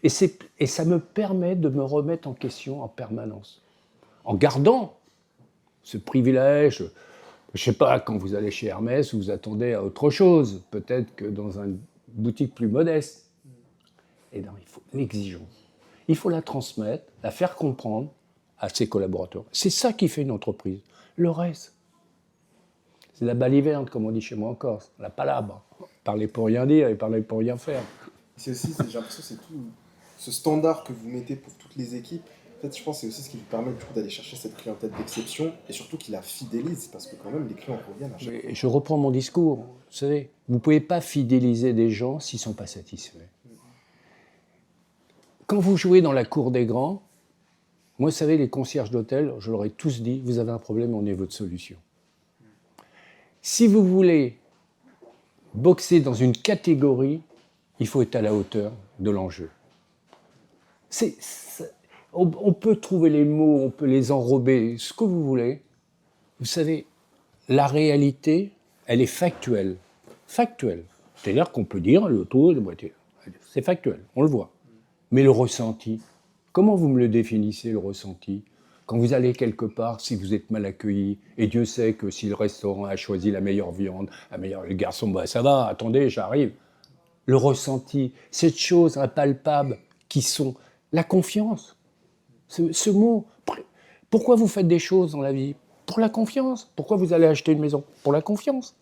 Et ça me permet de me remettre en question en permanence. En gardant ce privilège, je ne sais pas, quand vous allez chez Hermès, vous attendez à autre chose, peut-être que dans une boutique plus modeste. Et non, il faut l'exigence. Il faut la transmettre, la faire comprendre à ses collaborateurs. C'est ça qui fait une entreprise. Le reste, c'est la baliverne, comme on dit chez moi en Corse, la palabre. Parler pour rien dire et parler pour rien faire. C'est aussi, j'ai l'impression que c'est tout ce standard que vous mettez pour toutes les équipes. En fait, je pense que c'est aussi ce qui vous permet du coup d'aller chercher cette clientèle d'exception et surtout qui la fidélise parce que quand même les clients reviennent à chaque fois. Je reprends mon discours. Vous savez, vous ne pouvez pas fidéliser des gens s'ils ne sont pas satisfaits. Quand vous jouez dans la cour des grands, moi, vous savez, les concierges d'hôtel, je leur ai tous dit, vous avez un problème, on est votre solution. Si vous voulez boxer dans une catégorie, il faut être à la hauteur de l'enjeu. On peut trouver les mots, on peut les enrober, ce que vous voulez. Vous savez, la réalité, elle est factuelle. Factuelle. C'est-à-dire qu'on peut dire le taux de moitié. C'est factuel, on le voit. Mais le ressenti, comment vous me le définissez, le ressenti? Quand vous allez quelque part, si vous êtes mal accueilli, et Dieu sait que si le restaurant a choisi la meilleure viande, le garçon, bah ça va, attendez, j'arrive. Le ressenti, cette chose impalpable qui sont la confiance. Ce mot, pourquoi vous faites des choses dans la vie? Pour la confiance. Pourquoi vous allez acheter une maison? Pour la confiance.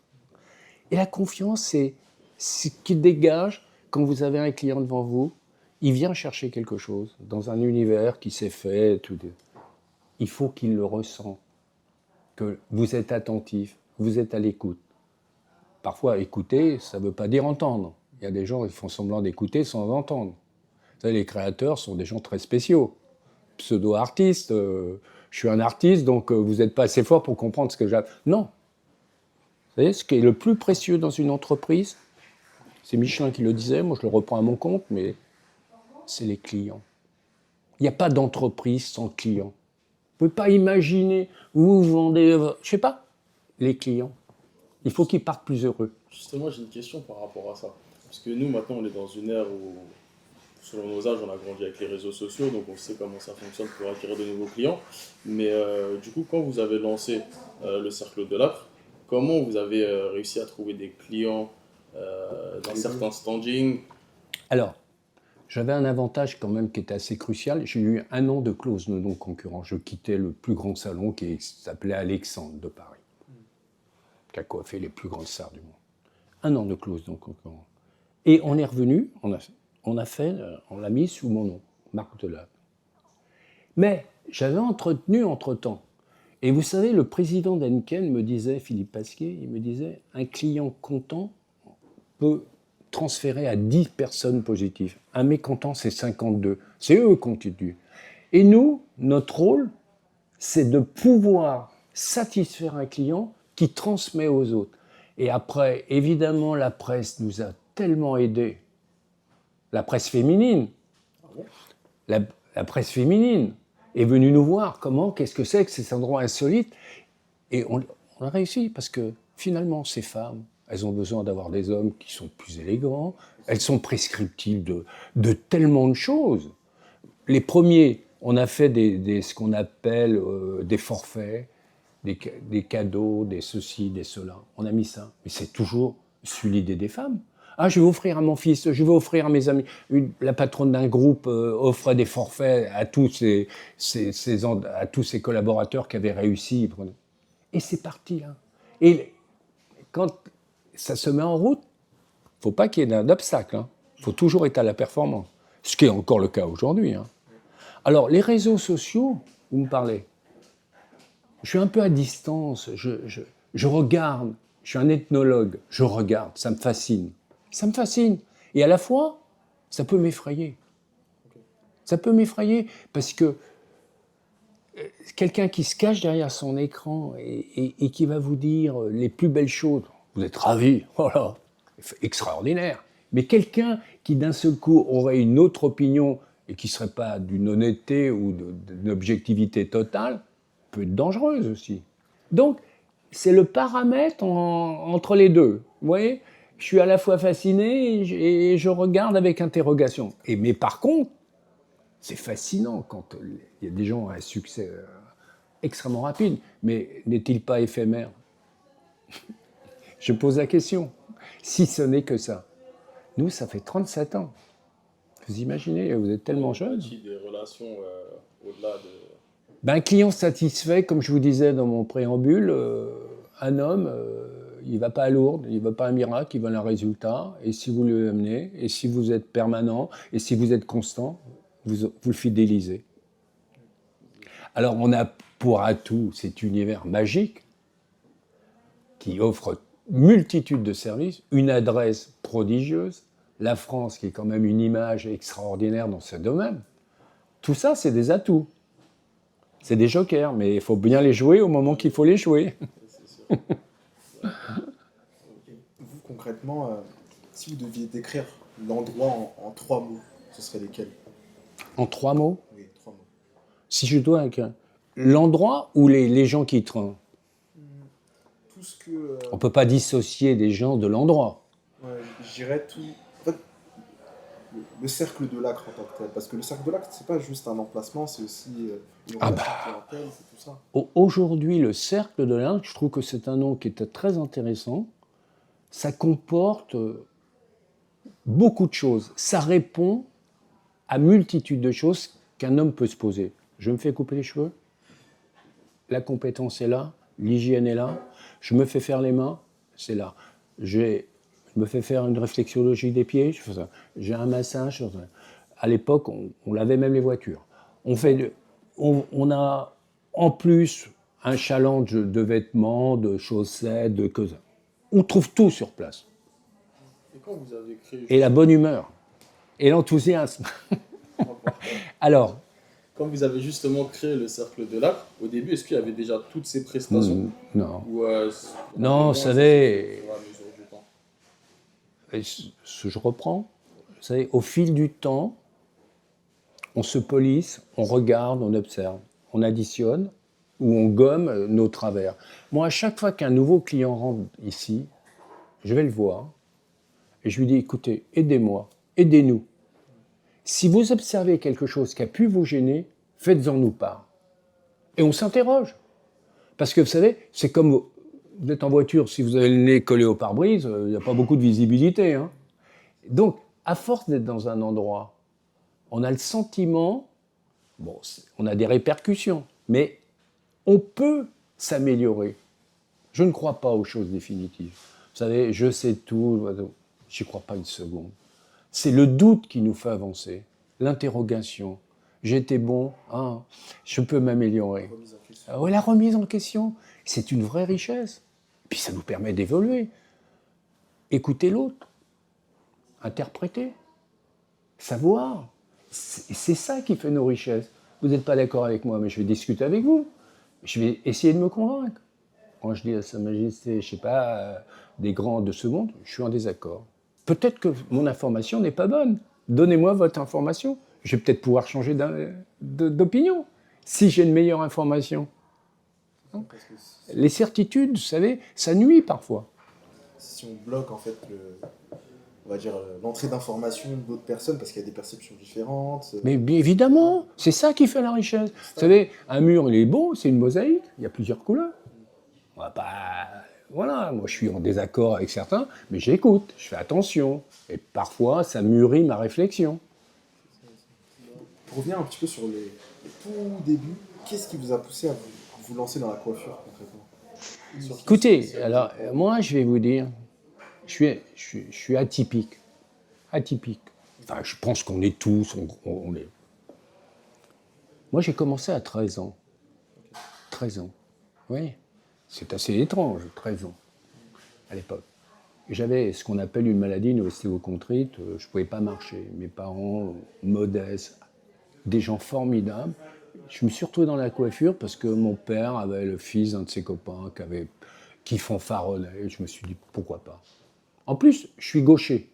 Et la confiance, c'est ce qui dégage quand vous avez un client devant vous, il vient chercher quelque chose dans un univers qui s'est fait. Il faut qu'il le ressente, que vous êtes attentif, vous êtes à l'écoute. Parfois, écouter, ça ne veut pas dire entendre. Il y a des gens qui font semblant d'écouter sans entendre. Vous savez, les créateurs sont des gens très spéciaux. Pseudo-artistes, je suis un artiste, donc vous n'êtes pas assez fort pour comprendre ce que j'ai. Non. Vous savez, ce qui est le plus précieux dans une entreprise, c'est Michelin qui le disait, moi je le reprends à mon compte, mais c'est les clients. Il n'y a pas d'entreprise sans clients. Vous ne pouvez pas imaginer, vous vendez, je ne sais pas, les clients. Il faut qu'ils partent plus heureux. Justement, j'ai une question par rapport à ça. Parce que nous, maintenant, on est dans une ère où, selon nos âges, on a grandi avec les réseaux sociaux, donc on sait comment ça fonctionne pour acquérir de nouveaux clients. Mais du coup, quand vous avez lancé le Cercle de l'Acre, comment vous avez réussi à trouver des clients dans certains standings? Alors, j'avais un avantage quand même qui était assez crucial. J'ai eu 1 an de clause de non-concurrence. Je quittais le plus grand salon qui s'appelait Alexandre de Paris, qui a coiffé les plus grandes stars du monde. 1 an de clause de non-concurrence. Et on est revenu, on l'a mis sous mon nom, Marc Delave. Mais j'avais entretenu entre-temps. Et vous savez, le président d'Henken me disait, Philippe Pasquier, il me disait, un client content peut transférer à 10 personnes positives. Un mécontent, c'est 52. C'est eux qui continuent. Et nous, notre rôle, c'est de pouvoir satisfaire un client qui transmet aux autres. Et après, évidemment, la presse nous a tellement aidés. La presse féminine. La presse féminine est venue nous voir. Qu'est-ce que c'est que ces endroits insolites? Et on a réussi parce que finalement, ces femmes, elles ont besoin d'avoir des hommes qui sont plus élégants. Elles sont prescriptibles de tellement de choses. Les premiers, on a fait ce qu'on appelle des forfaits, des cadeaux, des ceci, des cela. On a mis ça. Mais c'est toujours sur l'idée des femmes. Ah, je vais offrir à mon fils, je vais offrir à mes amis. La patronne d'un groupe offrait des forfaits à tous ses collaborateurs qui avaient réussi. Et c'est parti là. Et quand ça se met en route, il ne faut pas qu'il y ait d'obstacle. Il faut toujours être à la performance. Ce qui est encore le cas aujourd'hui. Alors, les réseaux sociaux, vous me parlez. Je suis un peu à distance. Je regarde. Je suis un ethnologue. Je regarde. Ça me fascine. Ça me fascine. Et à la fois, ça peut m'effrayer. Ça peut m'effrayer parce que quelqu'un qui se cache derrière son écran et qui va vous dire les plus belles choses, vous êtes ravis, voilà, extraordinaire. Mais quelqu'un qui d'un seul coup aurait une autre opinion et qui ne serait pas d'une honnêteté ou d'une objectivité totale, peut être dangereuse aussi. Donc, c'est le paramètre entre les deux. Vous voyez, je suis à la fois fasciné et je regarde avec interrogation. Mais par contre, c'est fascinant quand il y a des gens à un succès extrêmement rapide, mais n'est-il pas éphémère? Je pose la question. Si ce n'est que ça. Nous, ça fait 37 ans. Vous imaginez, vous êtes tellement jeune. Des relations au-delà de... Un client satisfait, comme je vous disais dans mon préambule, un homme, il ne va pas à Lourdes, il ne va pas à Miracle, il veut un résultat. Et si vous lui amenez, et si vous êtes permanent, et si vous êtes constant, vous le fidélisez. Alors on a pour atout cet univers magique qui offre multitude de services, une adresse prodigieuse, la France qui est quand même une image extraordinaire dans ce domaine. Tout ça, c'est des atouts. C'est des jokers, mais il faut bien les jouer au moment qu'il faut les jouer. Vous, concrètement, si vous deviez décrire l'endroit en 3 mots, ce serait lesquels? En 3 mots? Oui, 3 mots. Si je dois avec l'endroit ou les gens qui traînent? Tout ce que... On ne peut pas dissocier des gens de l'endroit. Ouais, je dirais tout... En fait, le cercle de l'Acre en tant que tel. Parce que le cercle de l'Acre, c'est pas juste un emplacement, c'est aussi une relation clientèle, c'est tout ça. Aujourd'hui, le cercle de l'Acre, je trouve que c'est un nom qui est très intéressant. Ça comporte beaucoup de choses. Ça répond à multitude de choses qu'un homme peut se poser. Je me fais couper les cheveux, la compétence est là, l'hygiène est là, je me fais faire les mains, c'est là. J'ai je me fais faire une réflexologie des pieds, je fais ça. J'ai un massage. À l'époque, on lavait même les voitures. On a en plus un challenge de vêtements, de chaussettes, de que ça. On trouve tout sur place. Et quand vous avez créé... Et la bonne humeur. Et l'enthousiasme. Alors, quand vous avez justement créé le Cercle de l'Acre, au début, est-ce qu'il y avait déjà toutes ces prestations? Non. Ou, non, vous savez, à mesure du temps. Je reprends. Vous savez, au fil du temps, on se police, on regarde, on observe, on additionne ou on gomme nos travers. Moi, à chaque fois qu'un nouveau client rentre ici, je vais le voir et je lui dis, écoutez, aidez-moi, aidez-nous. Si vous observez quelque chose qui a pu vous gêner, faites-en nous part. Et on s'interroge. Parce que vous savez, c'est comme vous êtes en voiture, si vous avez le nez collé au pare-brise, il n'y a pas beaucoup de visibilité. Hein. Donc, à force d'être dans un endroit, on a le sentiment, bon, on a des répercussions, mais on peut s'améliorer. Je ne crois pas aux choses définitives. Vous savez, je sais tout, j'y crois pas une seconde. C'est le doute qui nous fait avancer, l'interrogation. J'étais bon, hein, je peux m'améliorer. La remise en question, c'est une vraie richesse. Puis ça nous permet d'évoluer. Écouter l'autre, interpréter, savoir. C'est ça qui fait nos richesses. Vous n'êtes pas d'accord avec moi, mais je vais discuter avec vous. Je vais essayer de me convaincre. Quand je dis à Sa Majesté, je ne sais pas, des grands de ce monde, je suis en désaccord. Peut-être que mon information n'est pas bonne. Donnez-moi votre information. Je vais peut-être pouvoir changer d'opinion si j'ai une meilleure information. Hein? Les certitudes, vous savez, ça nuit parfois. Si on bloque en fait on va dire l'entrée d'informations d'autres personnes parce qu'il y a des perceptions différentes. Mais bien évidemment, c'est ça qui fait la richesse. Vous savez, un mur, il est beau, c'est une mosaïque, il y a plusieurs couleurs. On va pas... Voilà, moi je suis en désaccord avec certains, mais j'écoute, je fais attention. Et parfois, ça mûrit ma réflexion. Pour revenir un petit peu sur les tout débuts, qu'est-ce qui vous a poussé à vous lancer dans la coiffure concrètement? Écoutez, alors moi je vais vous dire, je suis atypique. Atypique. Enfin, je pense qu'on est tous, on est. Moi j'ai commencé à 13 ans. 13 ans. Oui. C'est assez étrange, 13 ans, à l'époque. J'avais ce qu'on appelle une maladie, une ostéochondrite, je ne pouvais pas marcher. Mes parents, modestes, des gens formidables. Je me suis retrouvé dans la coiffure parce que mon père avait le fils d'un de ses copains qui fanfaronnait. Je me suis dit, pourquoi pas. En plus, je suis gaucher.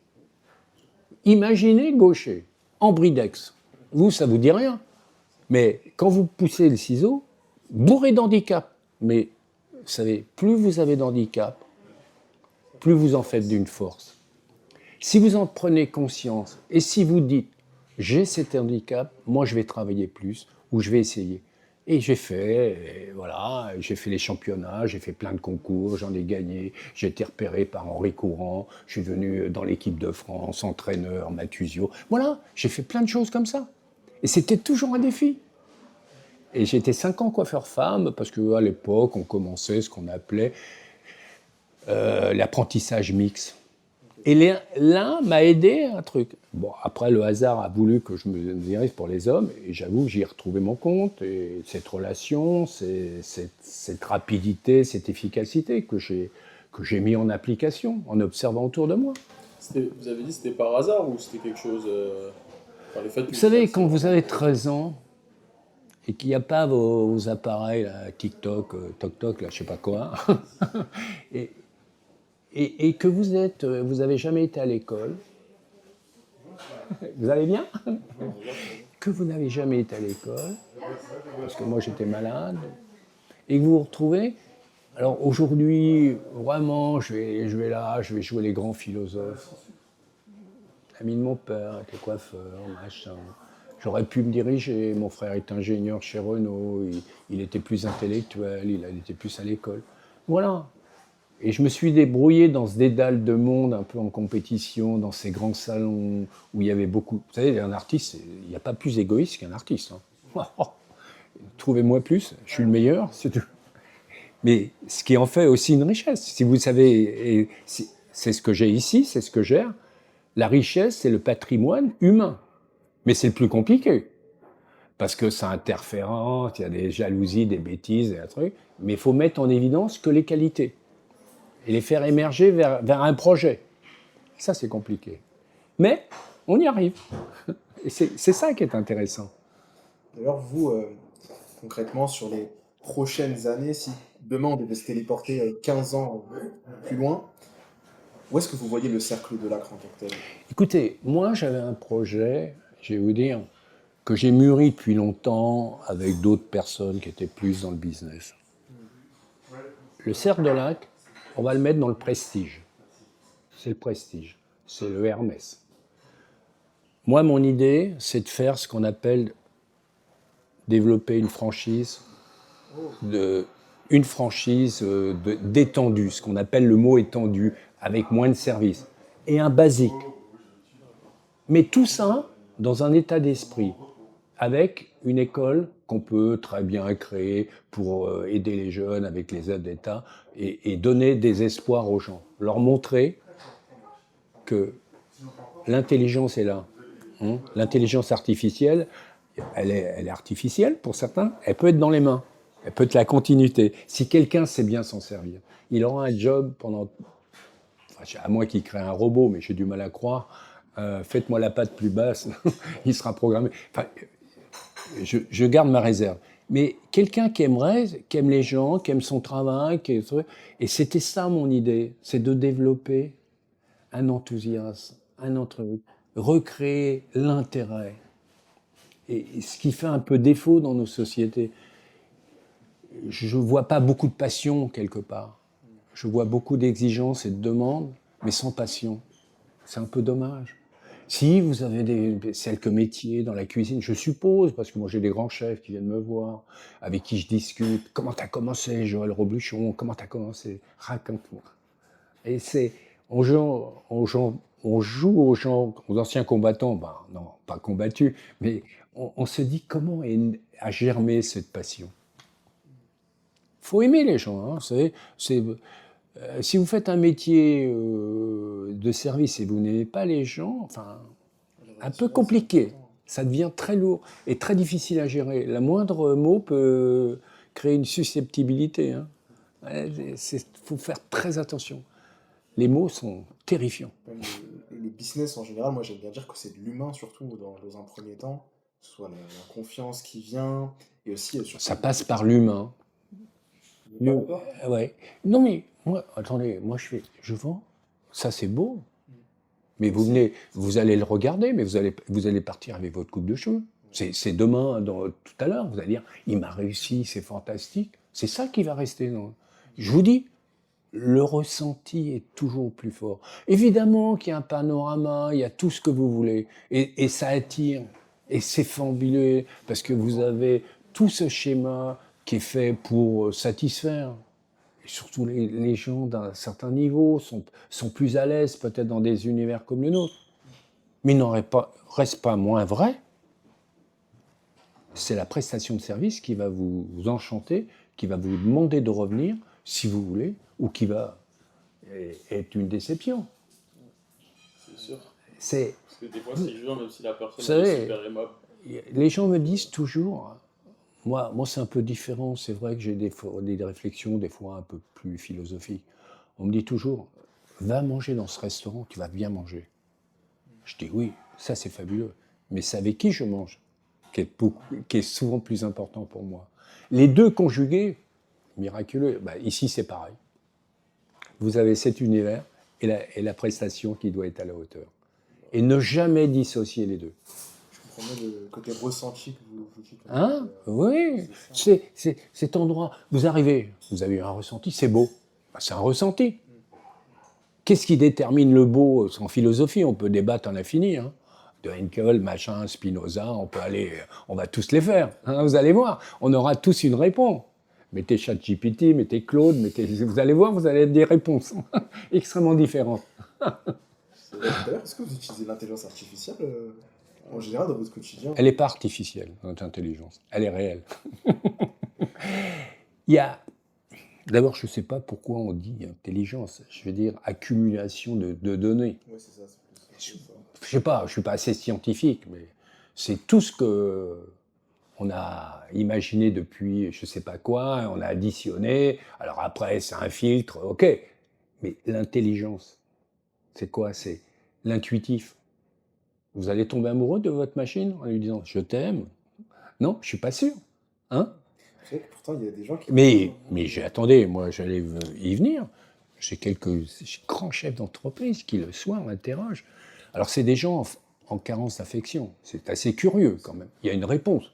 Imaginez gaucher, ambridex. Vous, ça ne vous dit rien. Mais quand vous poussez le ciseau, bourré d'handicap, mais vous savez, plus vous avez d'handicap, plus vous en faites d'une force. Si vous en prenez conscience et si vous dites « j'ai cet handicap, moi je vais travailler plus » ou « je vais essayer ». Et j'ai fait, voilà, j'ai fait les championnats, j'ai fait plein de concours, j'en ai gagné, j'ai été repéré par Henri Courant, je suis devenu dans l'équipe de France, entraîneur, Matuzio. Voilà, j'ai fait plein de choses comme ça. Et c'était toujours un défi. Et j'ai été 5 ans coiffeur femme, parce qu'à l'époque, on commençait ce qu'on appelait l'apprentissage mixte. Et l'un m'a aidé à un truc. Bon, après, le hasard a voulu que je me dirige pour les hommes, et j'avoue que j'y ai retrouvé mon compte, et cette relation, cette rapidité, cette efficacité que j'ai mis en application, en observant autour de moi. Vous avez dit que c'était par hasard, ou c'était quelque chose... Vous savez, quand vous avez 13 ans, et qu'il n'y a pas vos appareils, là, TikTok, Toc-Toc, là, je sais pas quoi, et que vous avez jamais été à l'école, vous allez bien? Que vous n'avez jamais été à l'école, parce que moi j'étais malade, et que vous vous retrouvez, alors aujourd'hui, vraiment, je vais jouer les grands philosophes. L'ami de mon père était coiffeur, machin. J'aurais pu me diriger, mon frère est ingénieur chez Renault, il était plus intellectuel, il était plus à l'école. Voilà. Et je me suis débrouillé dans ce dédale de monde, un peu en compétition, dans ces grands salons où il y avait beaucoup... Vous savez, un artiste, il n'y a pas plus égoïste qu'un artiste. Hein. Trouvez-moi plus, je suis le meilleur, c'est tout. Mais ce qui en fait aussi une richesse, si vous savez... c'est ce que j'ai ici, c'est ce que j'ai. La richesse, c'est le patrimoine humain. Mais c'est le plus compliqué. Parce que ça interférence, il y a des jalousies, des bêtises, des trucs. Mais il faut mettre en évidence que les qualités. Et les faire émerger vers un projet. Ça, c'est compliqué. Mais on y arrive. Et c'est ça qui est intéressant. D'ailleurs, vous, concrètement, sur les prochaines années, si demain on devait se téléporter 15 ans plus loin, où est-ce que vous voyez le cercle de l'Acre en tant que tel? Écoutez, moi j'avais un projet, je vais vous dire, que j'ai mûri depuis longtemps avec d'autres personnes qui étaient plus dans le business. Le cercle de l'Acre, on va le mettre dans le prestige. C'est le prestige, c'est le Hermès. Moi, mon idée, c'est de faire ce qu'on appelle développer une franchise d'étendue, ce qu'on appelle le mot étendu, avec moins de services, et un basique. Mais tout ça dans un état d'esprit, avec une école qu'on peut très bien créer pour aider les jeunes avec les aides d'État et donner des espoirs aux gens. Leur montrer que l'intelligence est là. L'intelligence artificielle, elle est artificielle pour certains, elle peut être dans les mains, elle peut être la continuité. Si quelqu'un sait bien s'en servir, il aura un job pendant... Enfin, à moins qu'il crée un robot, mais j'ai du mal à croire. Faites-moi la patte plus basse, il sera programmé. Enfin, je garde ma réserve. Mais quelqu'un qui aime les gens, qui aime son travail, et c'était ça mon idée, c'est de développer un enthousiasme, recréer l'intérêt. Et ce qui fait un peu défaut dans nos sociétés, je ne vois pas beaucoup de passion quelque part. Je vois beaucoup d'exigences et de demandes, mais sans passion. C'est un peu dommage. Si vous avez quelques métiers dans la cuisine, je suppose, parce que moi j'ai des grands chefs qui viennent me voir, avec qui je discute. Comment t'as commencé, Joël Robuchon? Comment t'as commencé? Raconte-moi. Et on joue aux gens, aux anciens combattants, non, pas combattus, mais on se dit comment a germé cette passion. Il faut aimer les gens, hein, vous savez, si vous faites un métier de service et vous n'aimez pas les gens, enfin, un peu compliqué, ça devient très lourd et très difficile à gérer. La moindre mot peut créer une susceptibilité. Hein. Faut faire très attention. Les mots sont terrifiants. Le business en général, moi j'aime bien dire que c'est de l'humain surtout dans un premier temps, que ce soit la confiance qui vient et aussi ça passe par l'humain. Ouais. Non mais moi, attendez, moi je vends, ça c'est beau, mais vous allez le regarder, mais vous allez partir avec votre coupe de cheveux. C'est demain, tout à l'heure, vous allez dire, il m'a réussi, c'est fantastique. C'est ça qui va rester. Je vous dis, le ressenti est toujours plus fort. Évidemment qu'il y a un panorama, il y a tout ce que vous voulez, et ça attire, et c'est fabuleux, parce que vous avez tout ce schéma qui est fait pour satisfaire. Et surtout, les gens d'un certain niveau sont plus à l'aise, peut-être dans des univers comme le nôtre. Mais il n'en reste pas moins vrai. C'est la prestation de service qui va vous enchanter, qui va vous demander de revenir, si vous voulez, ou qui va être une déception. C'est sûr. Parce que des fois, c'est dur, même si la personne est super aimable. Les gens me disent toujours... Moi, c'est un peu différent. C'est vrai que j'ai des réflexions, des fois un peu plus philosophiques. On me dit toujours, va manger dans ce restaurant, tu vas bien manger. Je dis oui, ça c'est fabuleux. Mais c'est avec qui je mange qui est souvent plus important pour moi. Les deux conjugués, miraculeux. Ici, c'est pareil. Vous avez cet univers et la prestation qui doit être à la hauteur. Et ne jamais dissocier les deux. Le côté ressenti que vous dites. Oui, c'est cet endroit. Vous arrivez, vous avez eu un ressenti, c'est beau. C'est un ressenti. Qu'est-ce qui détermine le beau en philosophie? On peut débattre à l'infini. Hein. De Henkel, machin, Spinoza, on va tous les faire. Hein, vous allez voir, on aura tous une réponse. Mettez ChatGPT, mettez Claude, vous allez voir, vous allez avoir des réponses extrêmement différentes. D'ailleurs, est-ce que vous utilisez l'intelligence artificielle en général, dans votre quotidien? Elle n'est pas artificielle, notre intelligence. Elle est réelle. Il y a D'abord, je ne sais pas pourquoi on dit intelligence. Je veux dire accumulation de données. Ouais, c'est ça. Je ne sais pas, je ne suis pas assez scientifique, mais c'est tout ce que on a imaginé depuis je ne sais pas quoi, on a additionné. Alors après, c'est un filtre, ok. Mais l'intelligence, c'est quoi? C'est l'intuitif. Vous allez tomber amoureux de votre machine en lui disant je t'aime? Non, je suis pas sûr. Hein? C'est vrai que pourtant, il y a des gens qui... Mais attendez, moi j'allais y venir. J'ai grands chefs d'entreprise qui le soir m'interrogent. Alors c'est des gens en carence d'affection. C'est assez curieux quand même. Il y a une réponse.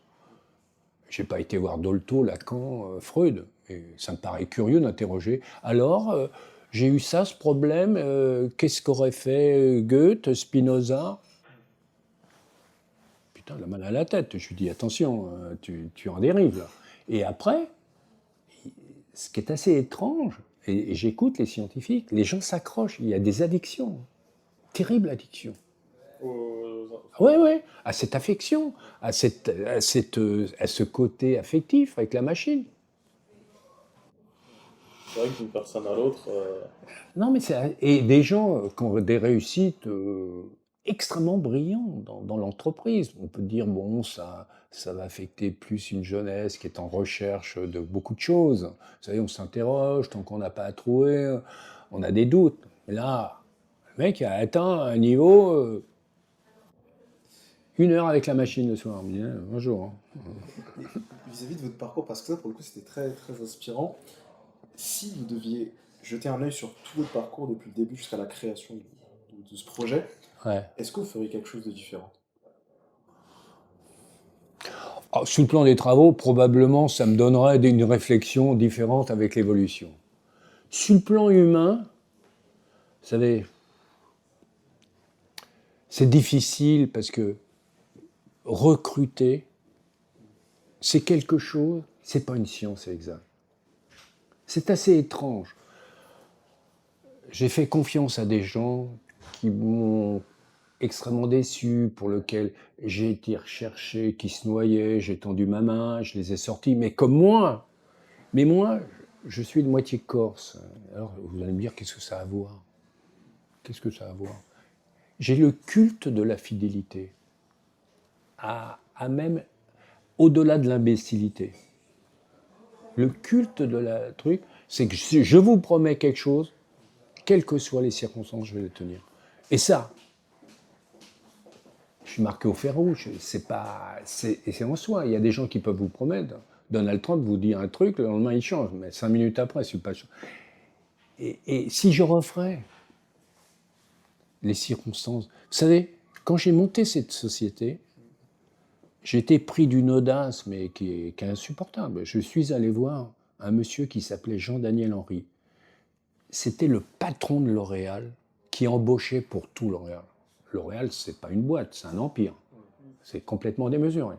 J'ai pas été voir Dolto, Lacan, Freud. Et ça me paraît curieux d'interroger. Alors, j'ai eu ça, ce problème. Qu'est-ce qu'aurait fait Goethe, Spinoza? Putain, la mal à la tête. Je lui dis, attention, tu en dérives là. Et après, ce qui est assez étrange, et j'écoute les scientifiques, les gens s'accrochent. Il y a des addictions, terribles addictions. Oui, à cette affection, à ce côté affectif avec la machine. C'est vrai que d'une personne à l'autre. Non, mais et des gens qui ont des réussites extrêmement brillantes dans l'entreprise. On peut dire, bon, ça va affecter plus une jeunesse qui est en recherche de beaucoup de choses. Vous savez, on s'interroge, tant qu'on n'a pas à trouver, on a des doutes. Mais là, le mec a atteint un niveau... 1 heure avec la machine le soir, on me dit, bonjour. Vis-à-vis de votre parcours, parce que ça, pour le coup, c'était très, très inspirant. Si vous deviez jeter un œil sur tout votre parcours depuis le début jusqu'à la création de ce projet, Ouais. est-ce que vous feriez quelque chose de différent? Alors, sur le plan des travaux, probablement, ça me donnerait une réflexion différente avec l'évolution. Sur le plan humain, vous savez, c'est difficile parce que recruter, c'est quelque chose, c'est pas une science exacte. C'est assez étrange. J'ai fait confiance à des gens qui m'ont extrêmement déçu, pour lesquels j'ai été recherché, qui se noyaient, j'ai tendu ma main, je les ai sortis, mais comme moi. Mais moi, je suis de moitié corse. Alors, vous allez me dire, qu'est-ce que ça a à voir? Qu'est-ce que ça a à voir? J'ai le culte de la fidélité, à même au-delà de l'imbécilité. Le culte de la truc, c'est que je vous promets quelque chose, quelles que soient les circonstances, je vais le tenir. Et ça, je suis marqué au fer rouge, c'est en soi. Il y a des gens qui peuvent vous promettre. Donald Trump vous dit un truc, le lendemain il change, mais 5 minutes après, c'est pas. Et si je referais les circonstances, vous savez, quand j'ai monté cette société, j'étais pris d'une audace, mais qui est insupportable. Je suis allé voir un monsieur qui s'appelait Jean-Daniel Henry. C'était le patron de L'Oréal qui embauchait pour tout L'Oréal. L'Oréal, c'est pas une boîte, c'est un empire. C'est complètement démesuré.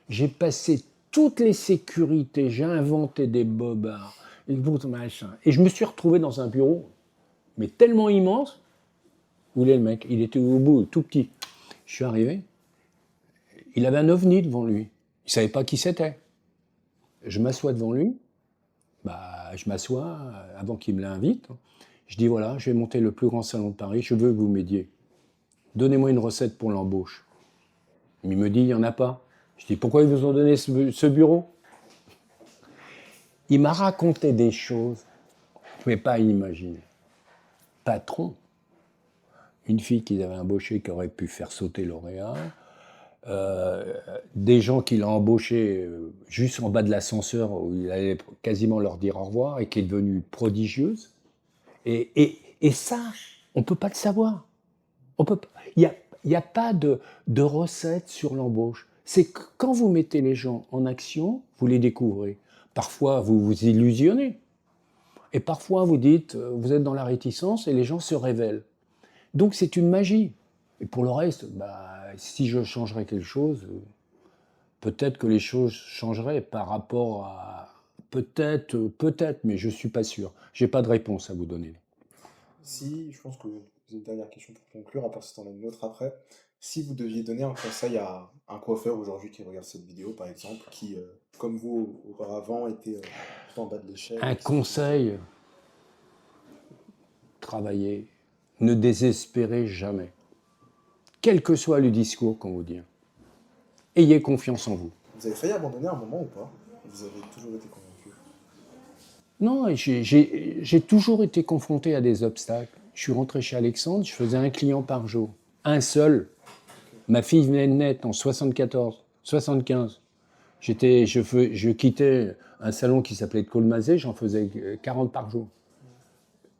J'ai passé toutes les sécurités, j'ai inventé des bobards, machin. Et je me suis retrouvé dans un bureau, mais tellement immense. Où est le mec? Il était au bout, tout petit. Je suis arrivé. Il avait un ovni devant lui. Il savait pas qui c'était. Je m'assois devant lui. Je m'assois avant qu'il me l'invite. Je dis voilà, je vais monter le plus grand salon de Paris. Je veux que vous m'aidiez. Donnez-moi une recette pour l'embauche. Il me dit il n'y en a pas. Je dis pourquoi ils vous ont donné ce bureau? Il m'a raconté des choses que je ne pouvais pas imaginer. Patron. Une fille qu'ils avaient embauchée qui aurait pu faire sauter L'Oréal. Des gens qu'il a embauchés juste en bas de l'ascenseur où il allait quasiment leur dire au revoir et qui est devenue prodigieuse. Et ça, on ne peut pas le savoir. Il n'y a pas de recette sur l'embauche. C'est que quand vous mettez les gens en action, vous les découvrez. Parfois, vous vous illusionnez. Et parfois, vous dites, vous êtes dans la réticence et les gens se révèlent. Donc, c'est une magie. Et pour le reste, si je changerais quelque chose, peut-être que les choses changeraient par rapport à... Peut-être, mais je ne suis pas sûr. Je n'ai pas de réponse à vous donner. Si, je pense que c'est une dernière question pour conclure, à part si tu en as une autre après. Si vous deviez donner un conseil à un coiffeur aujourd'hui qui regarde cette vidéo, par exemple, qui, comme vous auparavant, était tout en bas de l'échelle. Un conseil, travaillez, ne désespérez jamais. Quel que soit le discours qu'on vous dit. Ayez confiance en vous. Vous avez failli abandonner à un moment ou pas? Vous avez toujours été convaincu? Non, j'ai toujours été confronté à des obstacles. Je suis rentré chez Alexandre, je faisais un client par jour. Un seul. Ma fille venait de naître en 74, 75. Je quittais un salon qui s'appelait Colmazé, j'en faisais 40 par jour.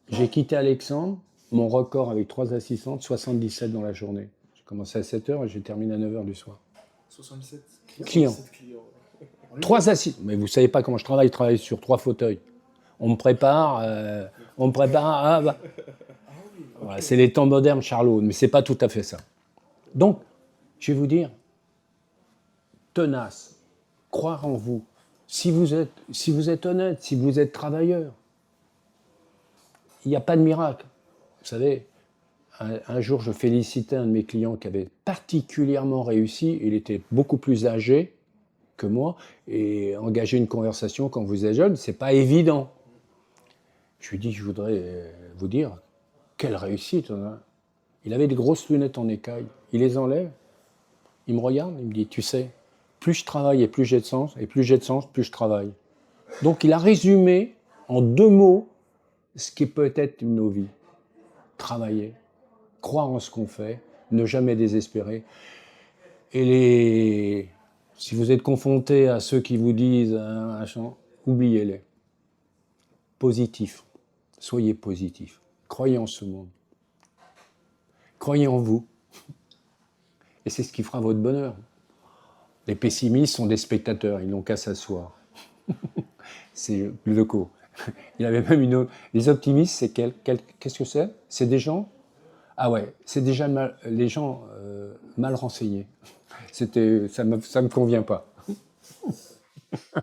J'ai quitté Alexandre, mon record avec 3 assistantes, 77 dans la journée. J'ai commencé à 7h et j'ai terminé à 9h du soir. 67 clients. 67 clients. 3 assistantes. Mais vous savez pas comment je travaille sur 3 fauteuils. On me prépare. Ah, bah. Voilà, c'est les temps modernes, Charlot, mais c'est pas tout à fait ça. Donc, je vais vous dire, tenace, croire en vous. Si vous êtes honnête, si vous êtes travailleur, il n'y a pas de miracle. Vous savez, un jour, je félicitais un de mes clients qui avait particulièrement réussi. Il était beaucoup plus âgé que moi, et engager une conversation quand vous êtes jeune, c'est pas évident. Je lui dis, je voudrais vous dire, quelle réussite. Hein. Il avait des grosses lunettes en écaille. Il les enlève. Il me regarde, il me dit, tu sais, plus je travaille et plus j'ai de sens, et plus j'ai de sens, plus je travaille. Donc il a résumé en 2 mots ce qui peut être nos vies. Travailler, croire en ce qu'on fait, ne jamais désespérer. Et si vous êtes confronté à ceux qui vous disent, oubliez-les. Positif. Soyez positif. Croyez en ce monde. Croyez en vous. Et c'est ce qui fera votre bonheur. Les pessimistes sont des spectateurs, ils n'ont qu'à s'asseoir. C'est Leco. Il avait même une autre. Les optimistes, c'est qu'est-ce que c'est? C'est des gens. Ah ouais, c'est déjà les gens mal renseignés. Ça me convient pas.